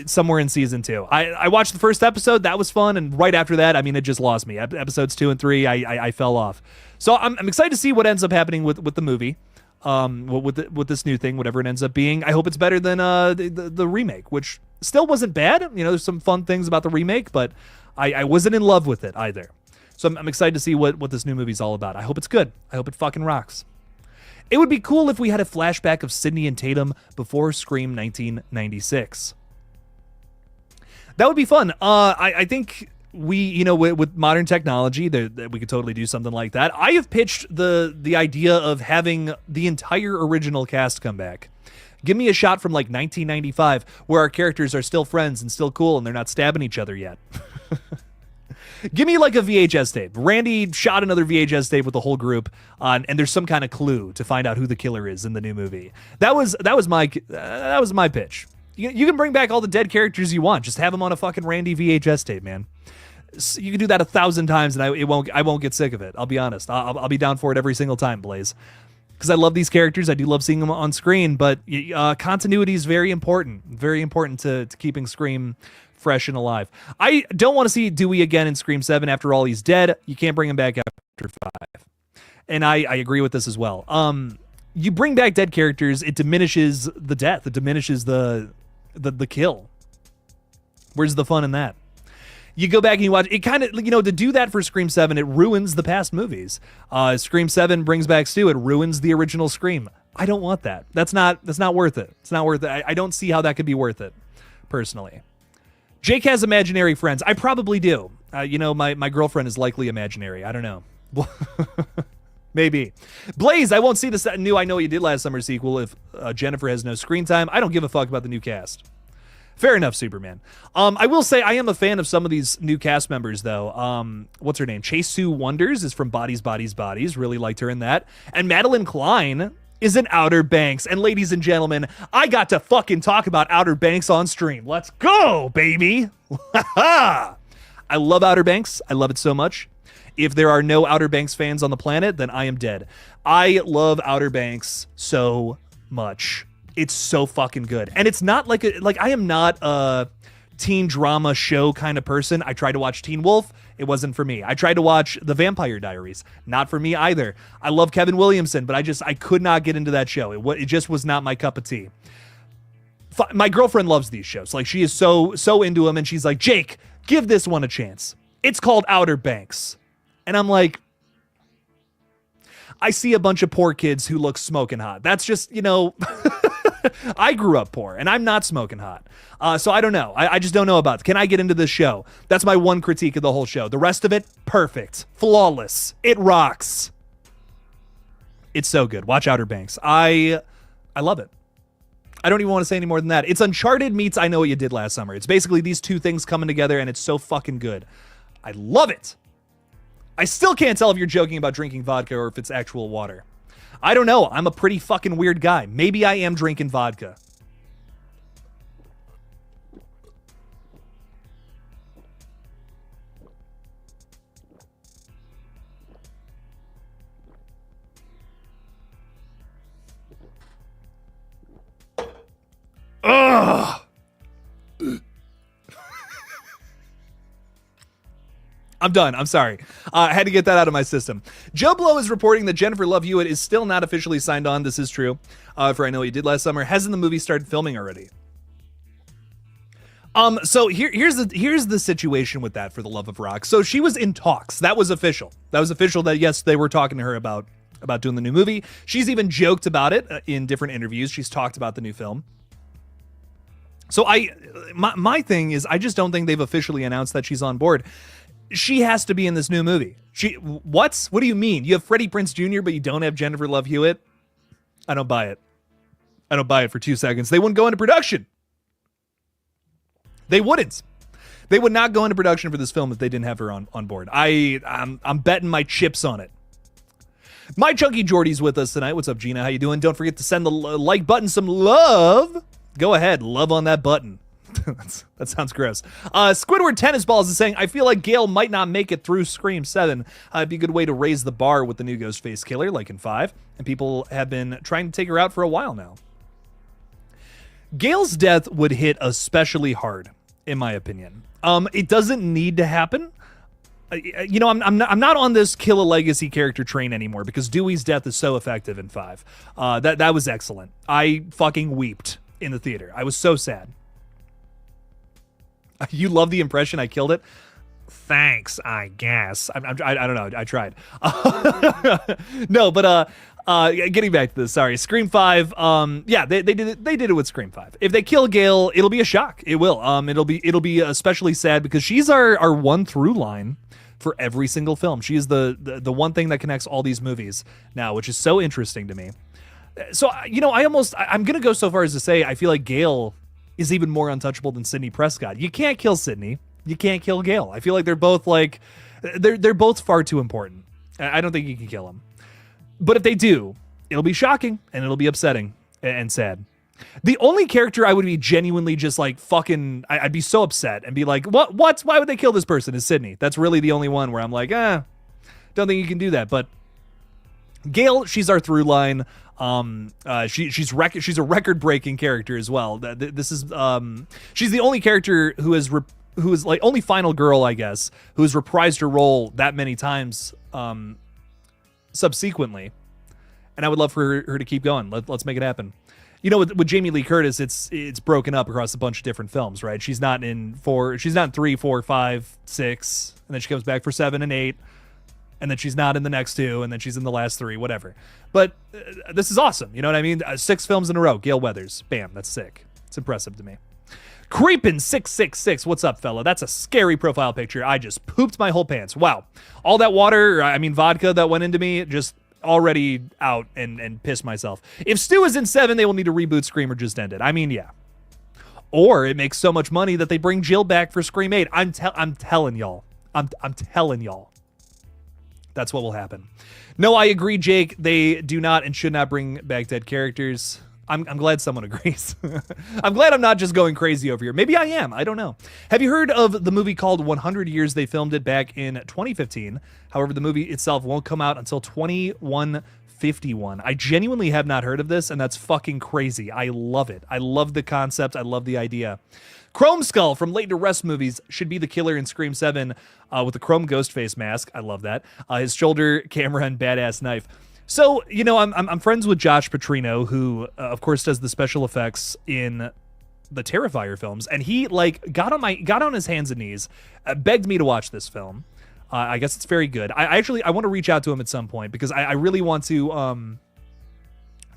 Speaker 1: somewhere in season 2. I watched the first episode. That was fun. And right after that, I mean, it just lost me. Episodes 2 and 3, I fell off. So I'm excited to see what ends up happening with the movie. With this new thing, whatever it ends up being. I hope it's better than the remake, which still wasn't bad. You know, there's some fun things about the remake, but I wasn't in love with it either. So I'm excited to see what this new movie's all about. I hope it's good. I hope it fucking rocks. It would be cool if we had a flashback of Sydney and Tatum before Scream 1996. That would be fun. I think we, with modern technology, that we could totally do something like that. I have pitched the idea of having the entire original cast come back. Give me a shot from like 1995 where our characters are still friends and still cool and they're not stabbing each other yet. Give me like a VHS tape. Randy shot another VHS tape with the whole group, and there's some kind of clue to find out who the killer is in the new movie. That was my pitch. You can bring back all the dead characters you want. Just have them on a fucking Randy VHS tape, man. You can do that 1,000 times, and I won't get sick of it. I'll be honest. I'll be down for it every single time, Blaze. Because I love these characters. I do love seeing them on screen, but continuity is very important. Very important to keeping Scream fresh and alive. I don't want to see Dewey again in Scream 7. After all, he's dead. You can't bring him back after 5. And I agree with this as well. You bring back dead characters, it diminishes the death. It diminishes the kill. Where's the fun in that? You go back and you watch it, kind of, to do that for Scream 7, it ruins the past movies. Scream 7 brings back Stu, it ruins the original Scream. I don't want that. That's not worth it. It's not worth it. I don't see how that could be worth it, personally. Jake has imaginary friends. I probably do. My girlfriend is likely imaginary. I don't know. Maybe. Blaze, I won't see the new I Know What You Did Last Summer sequel if Jennifer has no screen time. I don't give a fuck about the new cast. Fair enough, Superman. I will say I am a fan of some of these new cast members, though. What's her name? Chase Sue Wonders is from Bodies, Bodies, Bodies. Really liked her in that. And Madeline Klein is in Outer Banks. And ladies and gentlemen, I got to fucking talk about Outer Banks on stream. Let's go, baby. I love Outer Banks. I love it so much. If there are no Outer Banks fans on the planet, then I am dead. I love Outer Banks so much. It's so fucking good. And it's not like I am not a teen drama show kind of person. I tried to watch Teen Wolf. It wasn't for me. I tried to watch The Vampire Diaries. Not for me either. I love Kevin Williamson, but I could not get into that show. It just was not my cup of tea. My girlfriend loves these shows. Like, she is so into them, and she's like, Jake, give this one a chance. It's called Outer Banks. And I'm like, I see a bunch of poor kids who look smoking hot. That's just, I grew up poor, and I'm not smoking hot. So I don't know. I just don't know about it. Can I get into this show? That's my one critique of the whole show. The rest of it, perfect. Flawless. It rocks. It's so good. Watch Outer Banks. I love it. I don't even want to say any more than that. It's Uncharted meets I Know What You Did Last Summer. It's basically these two things coming together, and it's so fucking good. I love it. I still can't tell if you're joking about drinking vodka or if it's actual water. I don't know. I'm a pretty fucking weird guy. Maybe I am drinking vodka. Ugh. I'm done. I'm sorry. I had to get that out of my system. Joe Blow is reporting that Jennifer Love Hewitt is still not officially signed on. This is true. For I Know What You Did Last Summer. Hasn't the movie started filming already? So here's the situation with that, for the love of rock. So she was in talks. That was official. That yes, they were talking to her about doing the new movie. She's even joked about it in different interviews. She's talked about the new film. So my thing is, I just don't think they've officially announced that she's on board. She has to be in this new movie. What do you mean? You have Freddie Prinze Jr., but you don't have Jennifer Love Hewitt? I don't buy it. I don't buy it for 2 seconds. They wouldn't go into production. They wouldn't. They would not go into production for this film if they didn't have her on board. I'm betting my chips on it. My Chunky Jordy's with us tonight. What's up, Gina? How you doing? Don't forget to send the like button some love. Go ahead, love on that button. That sounds gross. Squidward Tennis Balls is saying, I feel like Gail might not make it through Scream 7. It'd be a good way to raise the bar with the new Ghostface killer, like in 5. And people have been trying to take her out for a while now. Gail's death would hit especially hard, in my opinion. It doesn't need to happen. I'm not on this kill a legacy character train anymore, because Dewey's death is so effective in 5. That was excellent. I fucking weeped in the theater. I was so sad. You love the impression. I killed it. thanks, I guess. I don't know. I tried. No, but getting back to this, sorry. Scream 5, yeah, they did it with Scream 5. If they kill Gale, it'll be a shock. It will. It'll be especially sad because she's our one through line for every single film. She is the one thing that connects all these movies now, which is so interesting to me. So, I'm going to go so far as to say I feel like Gale is even more untouchable than Sidney Prescott. You can't kill Sidney. You can't kill Gale. I feel like they're both they're both far too important. I don't think you can kill them. But if they do, it'll be shocking and it'll be upsetting and sad. The only character I would be genuinely just like fucking, I'd be so upset and be like, what? Why would they kill this person? Is Sidney. That's really the only one where I'm like, don't think you can do that. But Gale, she's our through line. She's a record-breaking character as well. This is she's the only character who is like only final girl, I guess, who has reprised her role that many times subsequently. And I would love for her to keep going. Let's make it happen. With Jamie Lee Curtis, it's broken up across a bunch of different films, right? She's not in 3, 4, 5, 6, and then she comes back for 7 and 8. And then she's not in the next 2, and then she's in the last 3, whatever. But this is awesome. You know what I mean? 6 films in a row. Gale Weathers. Bam. That's sick. It's impressive to me. Creepin' 666. What's up, fella? That's a scary profile picture. I just pooped my whole pants. Wow. All that water, vodka that went into me, just already out and pissed myself. If Stu is in 7, they will need to reboot Scream or just end it. Yeah. Or it makes so much money that they bring Jill back for Scream 8. I'm telling y'all. I'm telling y'all. That's what will happen. No, I agree, Jake. They do not and should not bring back dead characters. I'm glad someone agrees. I'm glad I'm not just going crazy over here. Maybe I am. I don't know. Have you heard of the movie called 100 Years? They filmed it back in 2015. However, the movie itself won't come out until 2151. I genuinely have not heard of this, and that's fucking crazy. I love it. I love the concept. I love the idea. Chrome Skull from Laid to Rest movies should be the killer in Scream 7 with the chrome Ghostface mask. I love that. His shoulder camera and badass knife. So, I'm friends with Josh Petrino, who, of course, does the special effects in the Terrifier films, and he got on his hands and knees, begged me to watch this film. I guess it's very good. I want to reach out to him at some point because I really want to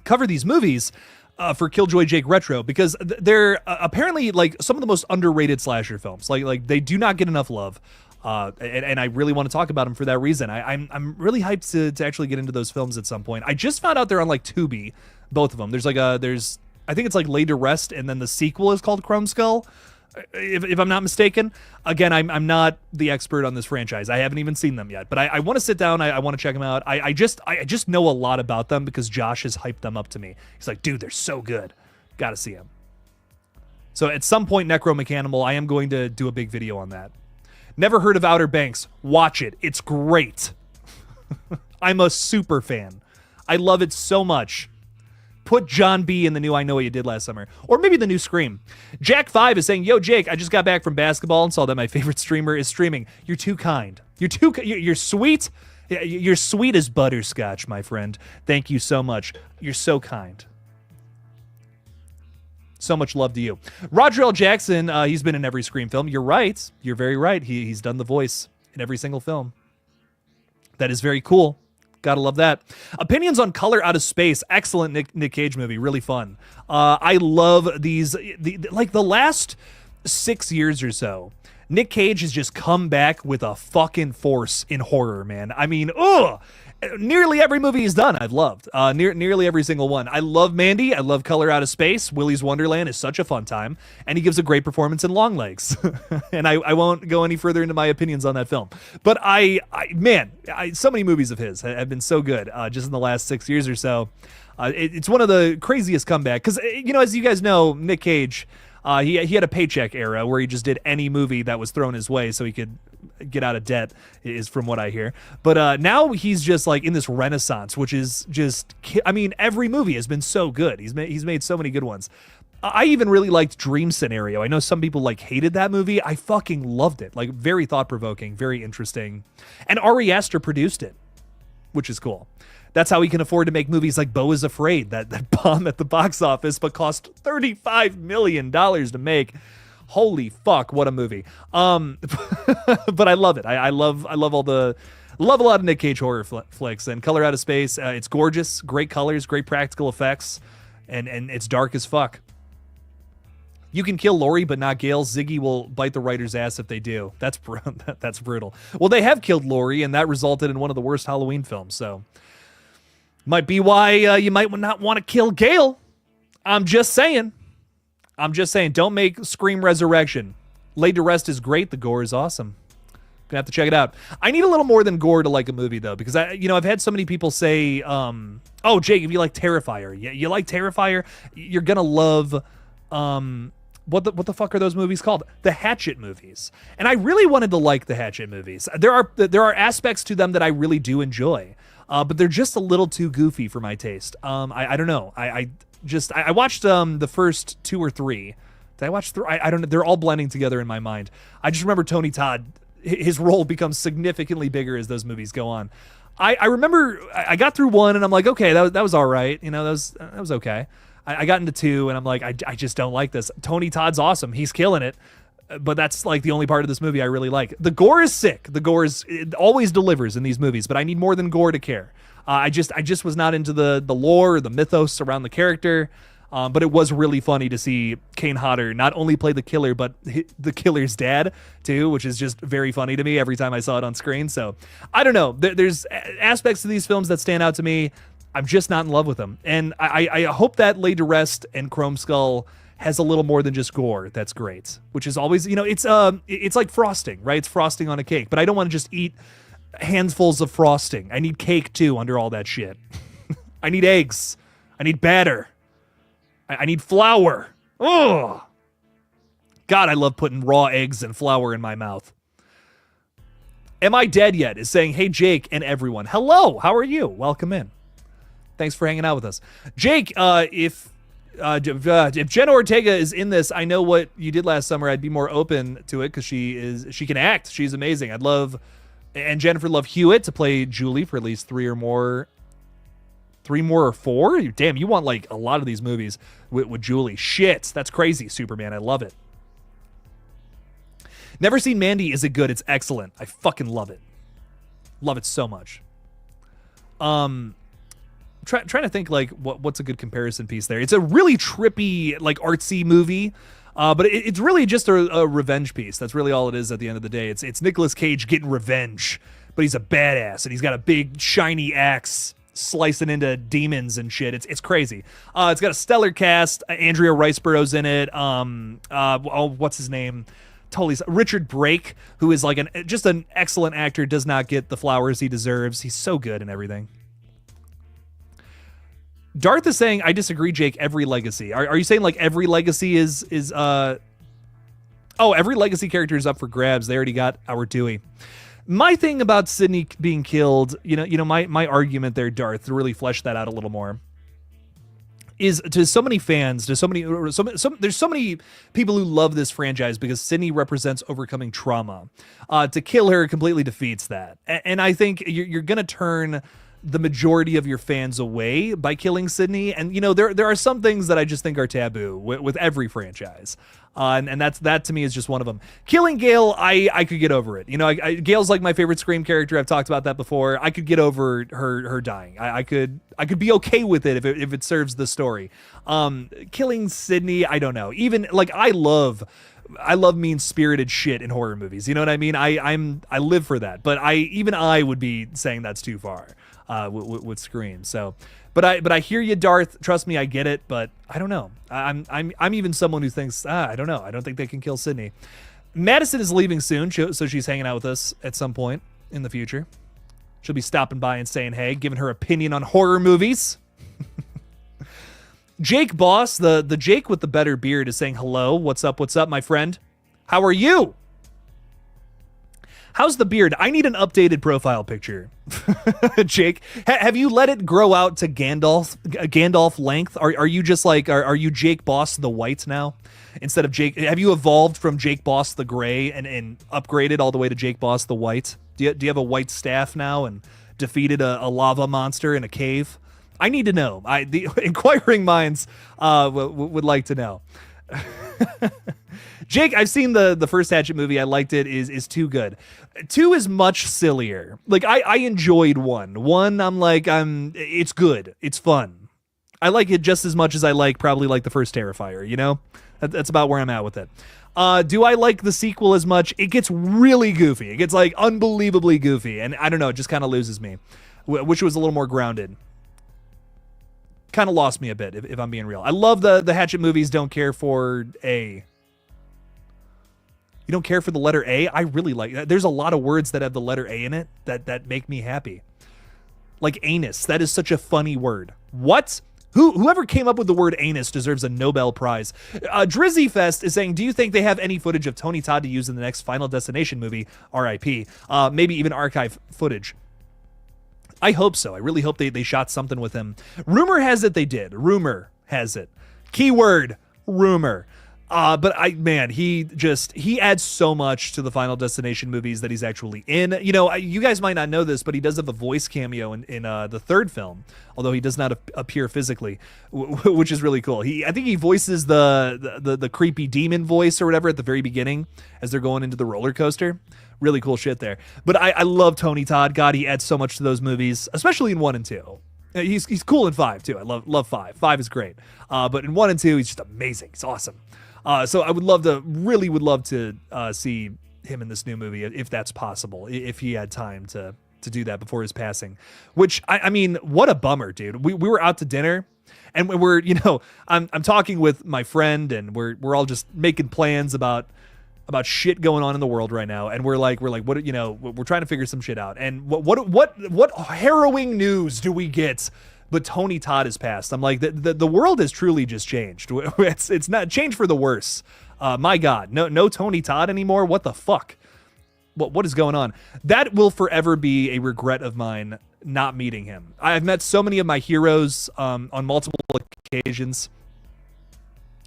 Speaker 1: cover these movies. For KillJoy Jake Retro, because they're apparently some of the most underrated slasher films. Like they do not get enough love, and I really want to talk about them for that reason. I'm really hyped to actually get into those films at some point. I just found out they're on Tubi, both of them. There's I think it's Laid to Rest, and then the sequel is called Chrome Skull. If I'm not mistaken. Again, I'm not the expert on this franchise. I haven't even seen them yet, but I want to sit down. I want to check them out. I just know a lot about them because Josh has hyped them up to me. He's like, dude, they're so good. Got to see them. So at some point, Necromechanimal, I am going to do a big video on that. Never heard of Outer Banks. Watch it. It's great. I'm a super fan. I love it so much. Put John B in the new I Know What You Did Last Summer. Or maybe the new Scream. Jack5 is saying, yo, Jake, I just got back from basketball and saw that my favorite streamer is streaming. You're too kind. You're sweet. You're sweet as butterscotch, my friend. Thank you so much. You're so kind. So much love to you. Roger L. Jackson, he's been in every Scream film. You're right. You're very right. He's done the voice in every single film. That is very cool. Gotta love that. Opinions on Color Out of Space. Excellent Nick Cage movie. Really fun. I love these. The last 6 years or so, Nick Cage has just come back with a fucking force in horror, man. Nearly every movie he's done, I've loved. Nearly every single one. I love Mandy. I love Color Out of Space. Willy's Wonderland is such a fun time. And he gives a great performance in Longlegs. And I won't go any further into my opinions on that film. But so many movies of his have been so good just in the last 6 years or so. It's one of the craziest comebacks. Because, as you guys know, Nick Cage, he had a paycheck era where he just did any movie that was thrown his way so he could get out of debt, is from what I hear. But now he's just in this renaissance, which is just, every movie has been so good. He's made so many good ones. I even really liked Dream Scenario. I know some people hated that movie. I fucking loved it. Very thought-provoking, very interesting. And Ari Aster produced it, which is cool. That's how he can afford to make movies like Beau is Afraid, that bomb at the box office, but cost $35 million to make. Holy fuck, what a movie. But I love it. I love a lot of Nick Cage horror flicks. And Color Out of Space, it's gorgeous, great colors, great practical effects, and it's dark as fuck. You can kill Laurie, but not Gale. Ziggy will bite the writer's ass if they do. That's brutal. Well, they have killed Laurie, and that resulted in one of the worst Halloween films. So, might be why you might not want to kill Gale. I'm just saying. Don't make Scream Resurrection. Laid to Rest is great. The gore is awesome. Gonna have to check it out. I need a little more than gore to like a movie though, because I've had so many people say, "Oh, Jake, if you like Terrifier, you like Terrifier, you're gonna love." What the fuck are those movies called? The Hatchet movies. And I really wanted to like the Hatchet movies. There are aspects to them that I really do enjoy, but they're just a little too goofy for my taste. I don't know. I watched the first 2 or 3. Did I watch 3? I don't know. They're all blending together in my mind. I just remember Tony Todd. His role becomes significantly bigger as those movies go on. I remember I got through 1 and I'm like, okay, that was all right. That was okay. I got into 2 and I'm like, I just don't like this. Tony Todd's awesome. He's killing it. But that's like the only part of this movie I really like. The gore is sick. It always delivers in these movies, but I need more than gore to care. I just was not into the lore or the mythos around the character. But it was really funny to see Kane Hodder not only play the killer, but the killer's dad too, which is just very funny to me every time I saw it on screen. So I don't know. There's aspects to these films that stand out to me. I'm just not in love with them. And I hope that Laid to Rest and Chrome Skull has a little more than just gore. That's great. Which is always, it's like frosting, right? It's frosting on a cake. But I don't want to just eat handfuls of frosting. I need cake too under all that shit. I need eggs. I need batter. I need flour. Oh, God, I love putting raw eggs and flour in my mouth. Am I Dead Yet? Is saying, hey, Jake and everyone. Hello, how are you? Welcome in. Thanks for hanging out with us. Jake, if Jenna Ortega is in this, I know what you did last summer. I'd be more open to it because she can act. She's amazing. And Jennifer Love Hewitt to play Julie for at least 3 more or 4? Damn, you want like a lot of these movies with Julie. Shit, that's crazy, Superman. I love it. Never seen Mandy. Is it good? It's excellent. I fucking love it. Love it so much. Trying to think like what's a good comparison piece there. It's a really trippy, like artsy movie, but it's really just a revenge piece. That's really all it is at the end of the day. It's Nicolas Cage getting revenge, but he's a badass and he's got a big shiny axe slicing into demons and shit. It's crazy. It's got a stellar cast. Andrea Riseborough's in it. What's his name? Totally. Richard Brake, who is like just an excellent actor, does not get the flowers he deserves. He's so good in everything. Darth is saying, I disagree, Jake. Every legacy. Are you saying like every legacy is every legacy character is up for grabs. They already got our Dewey. My thing about Sydney being killed, my argument there, Darth, to really flesh that out a little more, is to so many fans, there's so many people who love this franchise because Sydney represents overcoming trauma. To kill her completely defeats that. And I think you're going to turn the majority of your fans away by killing Sydney. And, there are some things that I just think are taboo with every franchise. And that to me is just one of them. Killing Gale, I could get over it. Gale's like my favorite Scream character. I've talked about that before. I could get over her dying. I could be okay with it if it serves the story. Killing Sydney, I don't know. Even like I love mean-spirited shit in horror movies. You know what I mean? I live for that. But I would be saying that's too far with Scream. So, but I hear you, Darth. Trust me, I get it. But I don't know. I'm even someone who thinks I don't know. I don't think they can kill Sydney. Madison is leaving soon, so she's hanging out with us at some point in the future. She'll be stopping by and saying hey, giving her opinion on horror movies. Jake Boss, the Jake with the better beard, is saying hello. What's up, my friend? How are you? How's the beard? I need an updated profile picture. Jake, have you let it grow out to Gandalf length? Are you just like, are you Jake Boss the white now? Instead of Jake, have you evolved from Jake Boss the gray and upgraded all the way to Jake Boss the white? Do you have a white staff now and defeated a lava monster in a cave? I need to know. The inquiring minds would like to know. Jake, I've seen the first Hatchet movie. I liked it. Is too good. 2 is much sillier. Like I enjoyed 1. 1, it's good. It's fun. I like it just as much as I probably like the first Terrifier, you know? That's about where I'm at with it. Do I like the sequel as much? It gets really goofy. It gets like unbelievably goofy. And I don't know, it just kind of loses me. Wish it was a little more grounded. Kind of lost me a bit, if I'm being real. I love the Hatchet movies. Don't care for A. You don't care for the letter A? I really like that. There's a lot of words that have the letter A in it that make me happy. Like anus. That is such a funny word. What? Whoever came up with the word anus deserves a Nobel Prize. Drizzy Fest is saying, do you think they have any footage of Tony Todd to use in the next Final Destination movie? R.I.P. Maybe even archive footage. I hope so. I really hope they shot something with him. Rumor has it they did. Rumor has it. Keyword, rumor. But he adds so much to the Final Destination movies that he's actually in. You know, you guys might not know this, but he does have a voice cameo in the third film, although he does not appear physically, which is really cool. I think he voices the creepy demon voice or whatever at the very beginning as they're going into the roller coaster. Really cool shit there. But I love Tony Todd. God, he adds so much to those movies, especially in 1 and 2. He's cool in 5 too. I love 5. 5 is great. But in 1 and 2, he's just amazing. He's awesome. So I would love to see him in this new movie if that's possible, if he had time to do that before his passing. Which I mean, what a bummer, dude. We were out to dinner, and we're I'm talking with my friend, and we're all just making plans about shit going on in the world right now, and we're like what we're trying to figure some shit out. And what harrowing news do we get? But Tony Todd has passed. I'm like, the world has truly just changed. It's not changed for the worse. My God, no Tony Todd anymore. What the fuck? What is going on? That will forever be a regret of mine, not meeting him. I've met so many of my heroes on multiple occasions.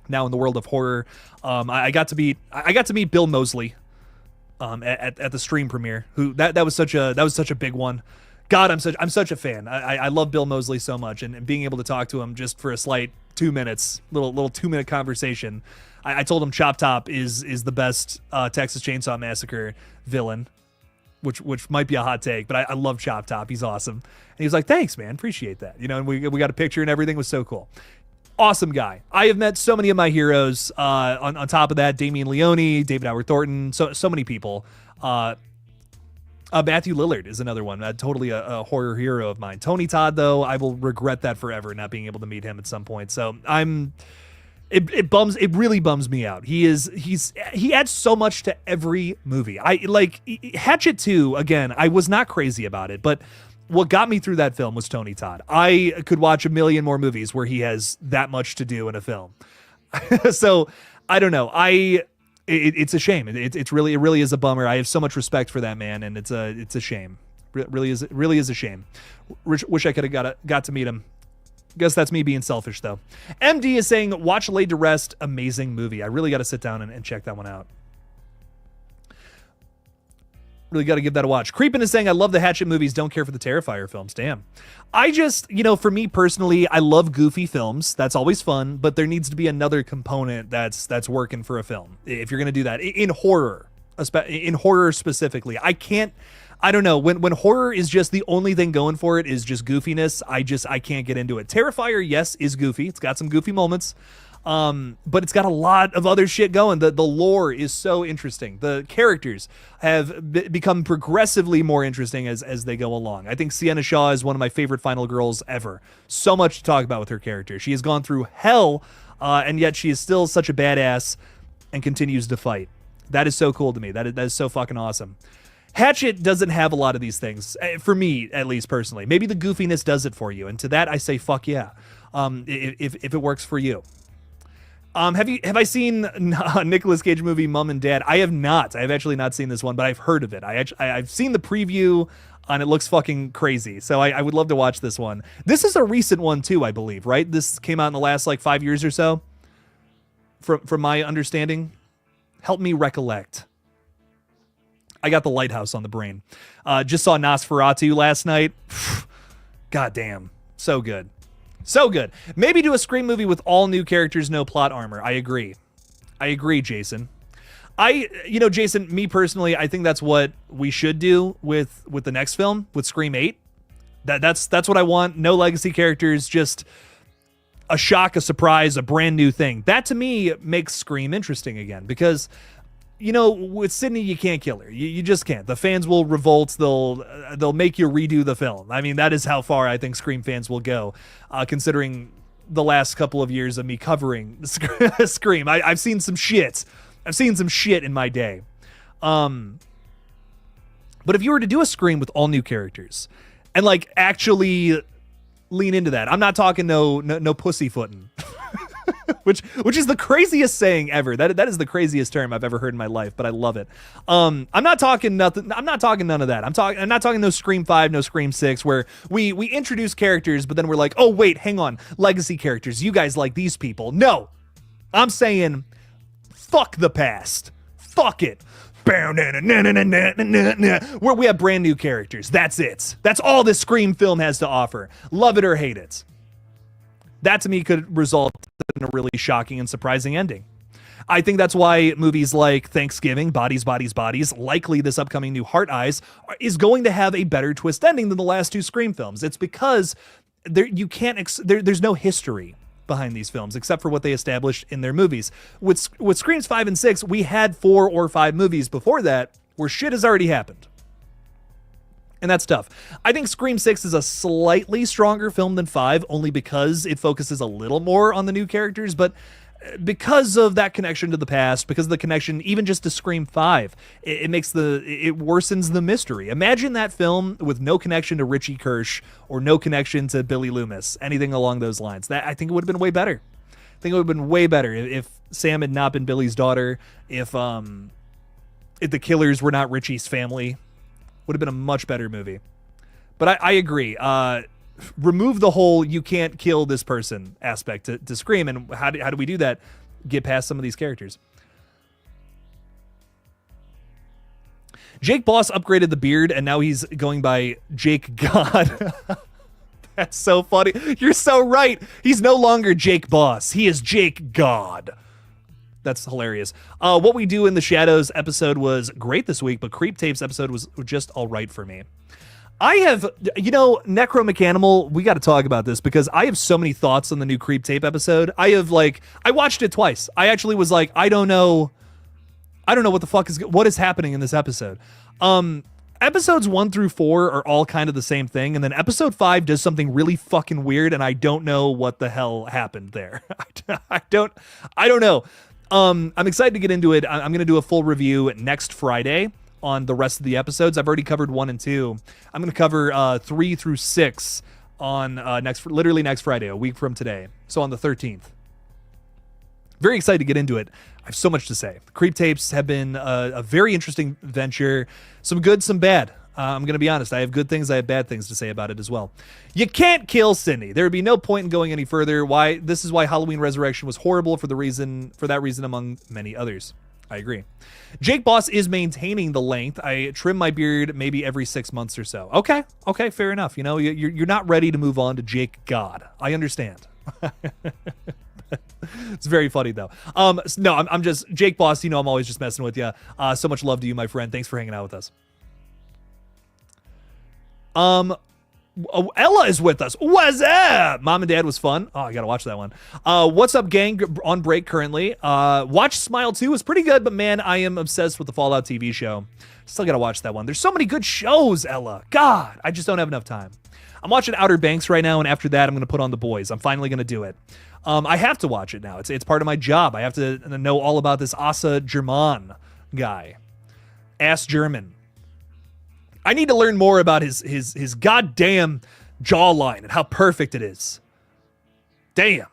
Speaker 1: Now in the world of horror, I got to meet Bill Moseley at the stream premiere. That was such a big one. God, I'm such a fan. I love Bill Moseley so much, and being able to talk to him just for a slight 2 minutes, little 2-minute conversation. I told him Chop Top is the best Texas Chainsaw Massacre villain, which might be a hot take, but I love Chop Top. He's awesome. And he was like, thanks, man, appreciate that. And we got a picture and everything. Was so cool. Awesome guy. I have met so many of my heroes. On top of that, Damian Leone, David Howard Thornton, so many people. Matthew Lillard is another one. Totally a horror hero of mine. Tony Todd, though, I will regret that forever, not being able to meet him at some point. So it really bums me out. He adds so much to every movie. I like Hatchet 2, again, I was not crazy about it, but what got me through that film was Tony Todd. I could watch a million more movies where he has that much to do in a film. So I don't know. It's a shame. It really is a bummer. I have so much respect for that man, and it's a shame. Really is a shame. Wish I could have got to meet him. Guess that's me being selfish, though. MD is saying, watch Laid to Rest. Amazing movie. I really got to sit down and check that one out. Really got to give that a watch. Creepin is saying, I love the Hatchet movies, don't care for the Terrifier films. Damn. I just, for me personally, I love goofy films. That's always fun, but there needs to be another component that's working for a film. If you're going to do that in horror specifically, I don't know, when horror is just the only thing going for it is just goofiness, I can't get into it. Terrifier, yes, is goofy. It's got some goofy moments. But it's got a lot of other shit going. The lore is so interesting. The characters have become progressively more interesting as they go along. I think Sienna Shaw is one of my favorite final girls ever. So much to talk about with her character. She has gone through hell, and yet she is still such a badass and continues to fight. That is so cool to me. That is so fucking awesome. Hatchet doesn't have a lot of these things, for me, at least personally. Maybe the goofiness does it for you, and to that I say fuck yeah, if it works for you. Have I seen Nicolas Cage movie Mom and Dad? I have not. I have actually not seen this one, but I've heard of it. I've seen the preview, and it looks fucking crazy. So I would love to watch this one. This is a recent one too, I believe, right? This came out in the last 5 years or so. From my understanding, help me recollect. I got The Lighthouse on the brain. Just saw Nosferatu last night. God damn, so good. So good. Maybe do a Scream movie with all new characters, no plot armor. I agree. I agree, Jason. Jason, me personally, I think that's what we should do with the next film, with Scream 8. That's what I want. No legacy characters, just a shock, a surprise, a brand new thing. That to me makes Scream interesting again, because with Sydney, you can't kill her. You just can't. The fans will revolt. They'll make you redo the film. I mean, that is how far I think Scream fans will go, considering the last couple of years of me covering Scream. I've seen some shit. I've seen some shit in my day. But if you were to do a Scream with all new characters and like actually lean into that, I'm not talking no pussyfooting, which is the craziest saying ever. That is the craziest term I've ever heard in my life, but I love it. I'm not talking nothing. I'm not talking none of that. I'm not talking no Scream 5, no Scream 6, where we introduce characters, but then we're like, oh wait, hang on, legacy characters. You guys like these people? No, I'm saying, fuck the past. Fuck it. Where we have brand new characters. That's it. That's all this Scream film has to offer. Love it or hate it. That to me could result in a really shocking and surprising ending. I think that's why movies like Thanksgiving, Bodies, Bodies, Bodies, likely this upcoming new Heart Eyes, is going to have a better twist ending than the last two Scream films. It's because there's no history behind these films except for what they established in their movies. With Screams 5 and 6, we had 4 or 5 movies before that where shit has already happened. And that's tough. I think Scream 6 is a slightly stronger film than 5, only because it focuses a little more on the new characters, but because of that connection to the past, because of the connection even just to Scream 5, it worsens the mystery. Imagine that film with no connection to Richie Kirsch or no connection to Billy Loomis, anything along those lines. That I think it would have been way better. I think it would have been way better if Sam had not been Billy's daughter, if the killers were not Richie's family. Would have been a much better movie. But I agree. Remove the whole you can't kill this person aspect to Scream, and how do we do that? Get past some of these characters. Jake Boss upgraded the beard, and now he's going by Jake God. That's so funny. You're so right. He's no longer Jake Boss. He is Jake God. That's hilarious. What We Do in the Shadows episode was great this week, but Creep Tapes episode was just all right for me. I have, Necromechanimal, we got to talk about this because I have so many thoughts on the new Creep Tape episode. I watched it twice. I actually was like, I don't know what is happening in this episode. Episodes 1 through 4 are all kind of the same thing, and then episode 5 does something really fucking weird, and I don't know what the hell happened there. I don't know. I'm excited to get into it. I'm going to do a full review next Friday on the rest of the episodes. I've already covered 1 and 2. I'm going to cover 3 through 6 on next Friday, a week from today. So on the 13th. Very excited to get into it. I have so much to say. Creep Tapes have been a very interesting venture. Some good, some bad. I'm going to be honest. I have good things. I have bad things to say about it as well. You can't kill Sydney. There would be no point in going any further. This is why Halloween Resurrection was horrible for that reason, among many others. I agree. Jake Boss is maintaining the length. I trim my beard maybe every 6 months or so. Okay, fair enough. You're not ready to move on to Jake God. I understand. It's very funny though. No, I'm just Jake Boss. I'm always just messing with you. So much love to you, my friend. Thanks for hanging out with us. Ella is with us. What's up? Mom and Dad was fun. Oh, I gotta watch that one. What's up, gang? On break currently. Watch Smile 2 was pretty good, but man, I am obsessed with the Fallout TV show. Still gotta watch that one. There's so many good shows, Ella. God, I just don't have enough time. I'm watching Outer Banks right now, and after that, I'm gonna put on The Boys. I'm finally gonna do it. I have to watch it now. It's part of my job. I have to know all about this Asa German guy. Ass German. I need to learn more about his goddamn jawline and how perfect it is. Damn.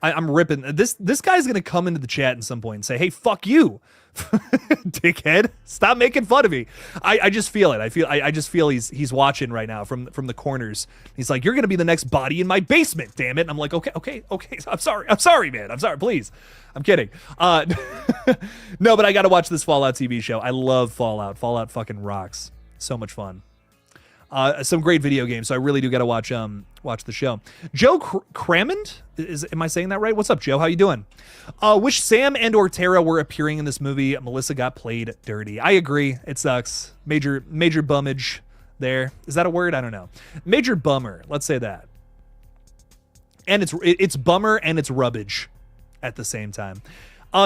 Speaker 1: I'm ripping. This guy's going to come into the chat at some point and say, hey, fuck you, dickhead. Stop making fun of me. I just feel it. I just feel he's watching right now from the corners. He's like, you're going to be the next body in my basement, damn it. And I'm like, okay. I'm sorry, man. I'm sorry, please. I'm kidding. No, but I got to watch this Fallout TV show. I love Fallout. Fallout fucking rocks. So much fun. Some great video games. So I really do got to watch the show. Joe Crammond, am I saying that right? What's up, Joe? How you doing? Wish Sam and or Tara were appearing in this movie. Melissa got played dirty. I agree. It sucks. Major bummage there. Is that a word? I don't know. Major bummer. Let's say that. And it's bummer and it's rubbage at the same time.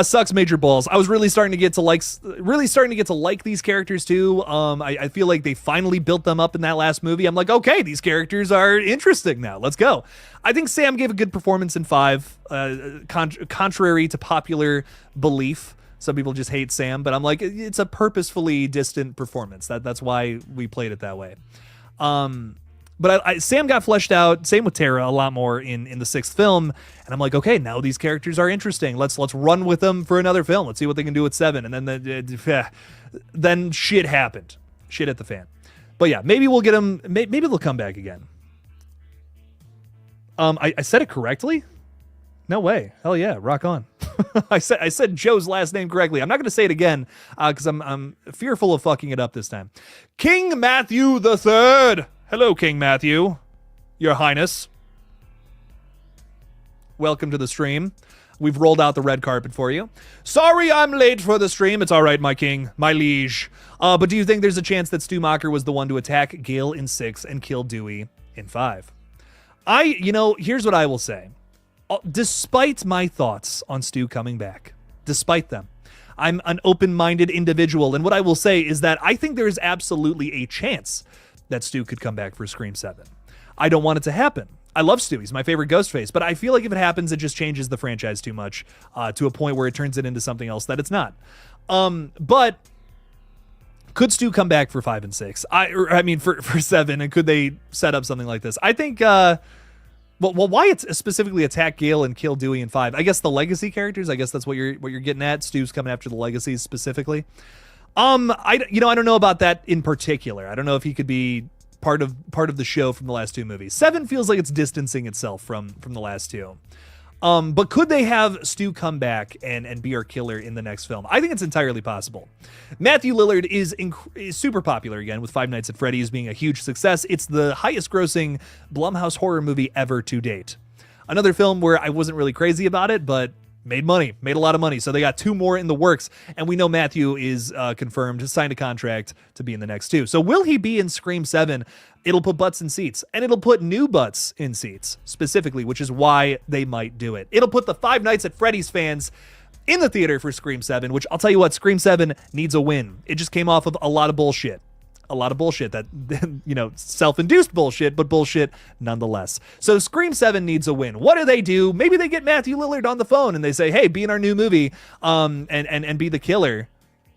Speaker 1: Sucks major balls. I was really starting to get to like these characters too. I feel like they finally built them up in that last movie. I'm like, okay, these characters are interesting now. Let's go. I think Sam gave a good performance in 5, contrary to popular belief. Some people just hate Sam, but I'm like, it's a purposefully distant performance. That's why we played it that way. But Sam got fleshed out, same with Tara, a lot more in the 6th film. And I'm like, okay, now these characters are interesting. Let's run with them for another film. Let's see what they can do with 7. And then shit happened. Shit hit the fan. But yeah, maybe we'll get them. Maybe they'll come back again. I said it correctly? No way. Hell yeah, rock on. I said Joe's last name correctly. I'm not going to say it again because I'm fearful of fucking it up this time. King Matthew III. Hello, King Matthew, Your Highness. Welcome to the stream. We've rolled out the red carpet for you. Sorry I'm late for the stream. It's all right, my king, my liege. But do you think there's a chance that Stu Macher was the one to attack Gale in 6 and kill Dewey in 5? Here's what I will say. Despite my thoughts on Stu coming back, despite them, I'm an open-minded individual. And what I will say is that I think there is absolutely a chance that Stu could come back for Scream 7. I don't want it to happen. I love Stu. He's my favorite Ghostface. But I feel like if it happens, it just changes the franchise too much to a point where it turns it into something else that it's not. But could Stu come back for 5 and 6? For 7, and could they set up something like this? I think... why it's specifically attack Gale and kill Dewey in 5? I guess the legacy characters. I guess that's what you're getting at. Stu's coming after the legacies specifically. I don't know about that in particular. I don't know if he could be part of the show from the last 2 movies. 7 feels like it's distancing itself from the last 2. But could they have Stu come back and be our killer in the next film? I think it's entirely possible. Matthew Lillard is super popular again, with Five Nights at Freddy's being a huge success. It's the highest grossing Blumhouse horror movie ever to date. Another film where I wasn't really crazy about it, but made a lot of money. So they got 2 more in the works, and we know Matthew is confirmed, signed a contract to be in the next 2. So will he be in Scream 7? It'll put butts in seats, and it'll put new butts in seats specifically, which is why they might do it. It'll put the Five Nights at Freddy's fans in the theater for Scream 7, which I'll tell you what, Scream 7 needs a win. It just came off of a lot of bullshit. That, self-induced bullshit, but bullshit nonetheless. So Scream 7 needs a win. What do? Maybe they get Matthew Lillard on the phone and they say, hey, be in our new movie, and be the killer,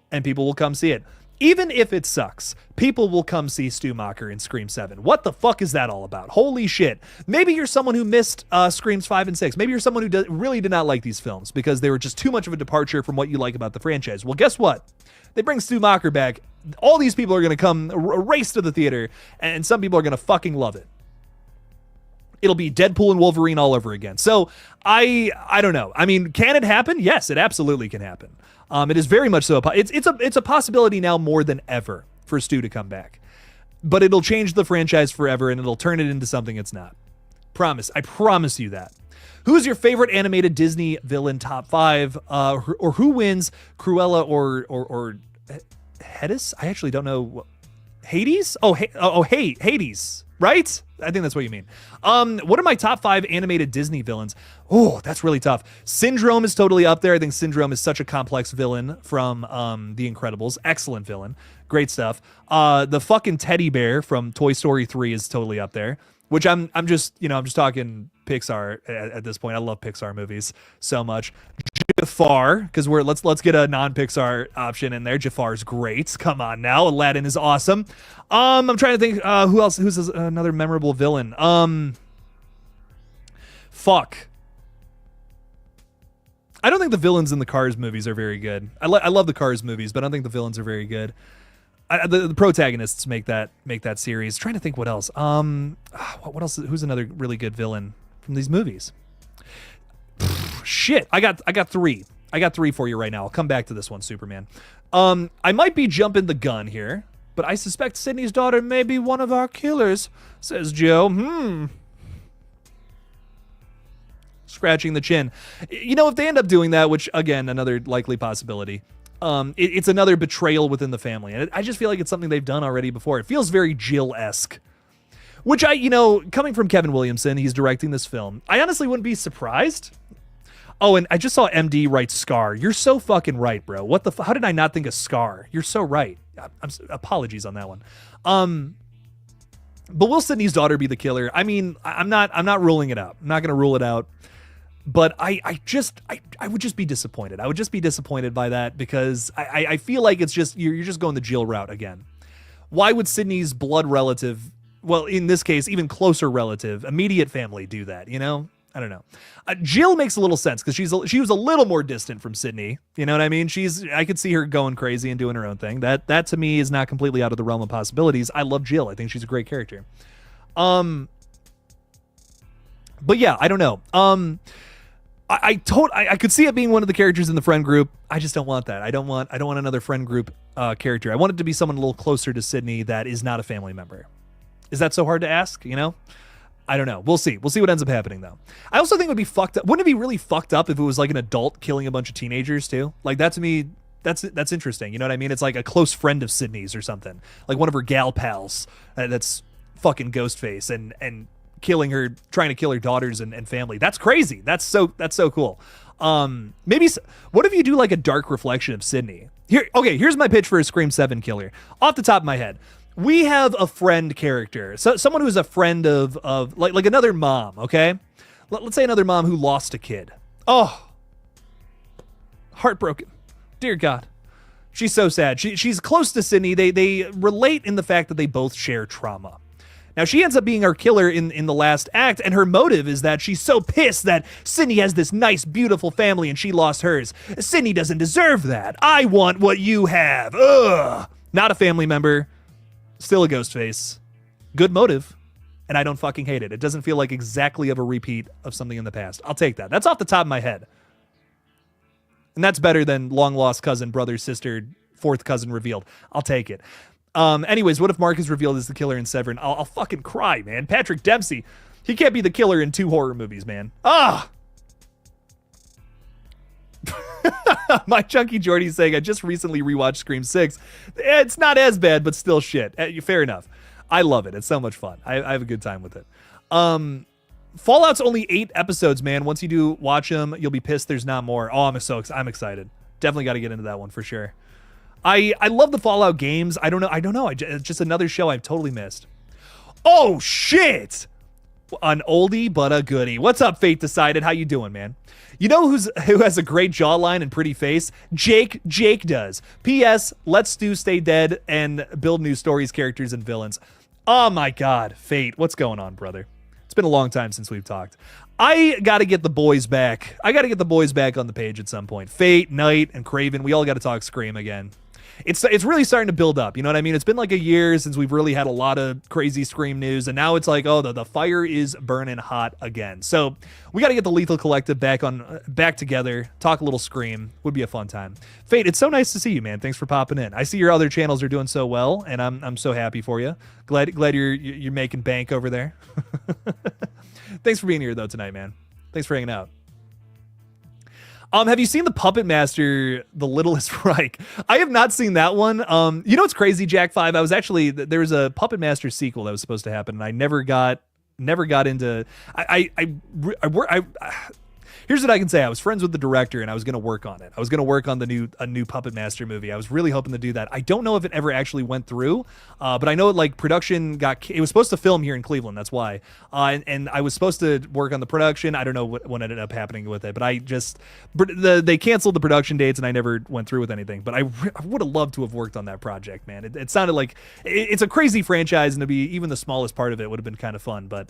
Speaker 1: and people will come see it. Even if it sucks, people will come see Stu Macher in Scream 7. What the fuck is that all about? Holy shit. Maybe you're someone who missed Screams 5 and 6. Maybe you're someone who really did not like these films because they were just too much of a departure from what you like about the franchise. Well, guess what? They bring Stu Macher back. All these people are going to come race to the theater, and some people are going to fucking love it. It'll be Deadpool and Wolverine all over again. So I don't know. I mean, can it happen? Yes, it absolutely can happen. It is very much so. It's a possibility now more than ever for Stu to come back. But it'll change the franchise forever, and it'll turn it into something it's not. I promise you that. Who's your favorite animated Disney villain top 5? Or who wins, Cruella or Hades? I actually don't know. Hades? Hades, right? I think that's what you mean. What are my top 5 animated Disney villains? Oh, that's really tough. Syndrome is totally up there. I think Syndrome is such a complex villain from The Incredibles. Excellent villain. Great stuff. The fucking teddy bear from Toy Story 3 is totally up there. Which I'm just talking Pixar at this point. I love Pixar movies so much. Jafar, because let's get a non-Pixar option in there. Jafar's great. Come on now, Aladdin is awesome. I'm trying to think who else. Who's another memorable villain? Fuck. I don't think the villains in the Cars movies are very good. I love the Cars movies, but I don't think the villains are very good. The protagonists make that series. Trying to think what else. What else? Who's another really good villain from these movies? Shit, I got 3. I got 3 for you right now. I'll come back to this one, Superman. I might be jumping the gun here, but but I suspect Sydney's daughter may be one of our killers, says Joe. Scratching the chin. You know, if they end up doing that, which, again, another likely possibility, it's another betrayal within the family. And I just feel like it's something they've done already before. It feels very Jill-esque. Which coming from Kevin Williamson, he's directing this film. I honestly wouldn't be surprised. Oh, and I just saw MD write Scar. You're so fucking right, bro. What the how did I not think of Scar? You're so right. Apologies on that one. But will Sydney's daughter be the killer? I mean, I'm not ruling it out. I'm not going to rule it out. But I would just be disappointed. I would just be disappointed by that because I feel like it's just, you're just going the Jill route again. Why would Sydney's blood relative, well, in this case, even closer relative, immediate family do that, you know? I don't know. Jill makes a little sense because she was a little more distant from Sydney. You know what I mean? I could see her going crazy and doing her own thing. That to me is not completely out of the realm of possibilities. I love Jill. I think she's a great character. But yeah, I don't know. I could see it being one of the characters in the friend group. I just don't want that. I don't want another friend group character. I want it to be someone a little closer to Sydney that is not a family member. Is that so hard to ask? You know? I don't know. We'll see. We'll see what ends up happening, though. I also think it would be fucked up. Wouldn't it be really fucked up if it was like an adult killing a bunch of teenagers, too? Like, that to me, that's interesting. You know what I mean? It's like a close friend of Sydney's or something. Like one of her gal pals that's fucking Ghostface and killing her, trying to kill her daughters and family. That's crazy. That's so cool. Maybe, what if you do like a dark reflection of Sydney? Here's my pitch for a Scream 7 killer. Off the top of my head. We have a friend character, so someone who's a friend of like another mom, okay? Let's say another mom who lost a kid. Oh, heartbroken. Dear God. She's so sad. She's close to Sydney. They relate in the fact that they both share trauma. Now, she ends up being our killer in the last act, and her motive is that she's so pissed that Sydney has this nice, beautiful family and she lost hers. Sydney doesn't deserve that. I want what you have. Ugh. Not a family member. Still a ghost face. Good motive. And I don't fucking hate it. It doesn't feel like exactly of a repeat of something in the past. I'll take that. That's off the top of my head. And that's better than long lost cousin, brother, sister, fourth cousin revealed. I'll take it. Anyways, what if Mark is revealed as the killer in Severin? I'll fucking cry, man. Patrick Dempsey. He can't be the killer in 2 horror movies, man. Ah! My Chunky Jordy's saying, I just recently rewatched Scream 6. It's not as bad, but still shit. Fair enough. I love it. It's so much fun. I have a good time with it. Fallout's only 8 episodes, man. Once you do watch them, you'll be pissed there's not more. Oh, I'm excited. Definitely got to get into that one for sure. I love the Fallout games. I don't know. It's just another show I've totally missed. Oh, shit! An oldie but a goodie. What's up, Fate Decided? How you doing, man? You know who has a great jawline and pretty face? Jake does. P.S. Let's stay dead and build new stories, characters, and villains. Oh my God, Fate. What's going on, brother? It's been a long time since we've talked. I got to get the boys back. I got to get the boys back on the page at some point. Fate, Knight, and Craven. We all got to talk Scream again. It's really starting to build up. You know what I mean? It's been like a year since we've really had a lot of crazy Scream news, and now it's like, oh, the fire is burning hot again. So we got to get the Lethal Collective back together, talk a little Scream. Would be a fun time. Fate, it's so nice to see you, man. Thanks for popping in. I see your other channels are doing so well, and I'm so happy for you. Glad you're making bank over there. Thanks for being here though tonight, man. Thanks for hanging out. Have you seen the Puppet Master, The Littlest Reich? I have not seen that one. You know what's crazy, Jack 5? There was a Puppet Master sequel that was supposed to happen, and I never got into. Here's what I can say. I was friends with the director, and I was going to work on it. I was going to work on a new Puppet Master movie. I was really hoping to do that. I don't know if it ever actually went through, but I know production it was supposed to film here in Cleveland. That's why. And I was supposed to work on the production. I don't know what ended up happening with it, but they canceled the production dates, and I never went through with anything. But I would have loved to have worked on that project, man. It sounded like it's a crazy franchise, and to be even the smallest part of it would have been kind of fun. But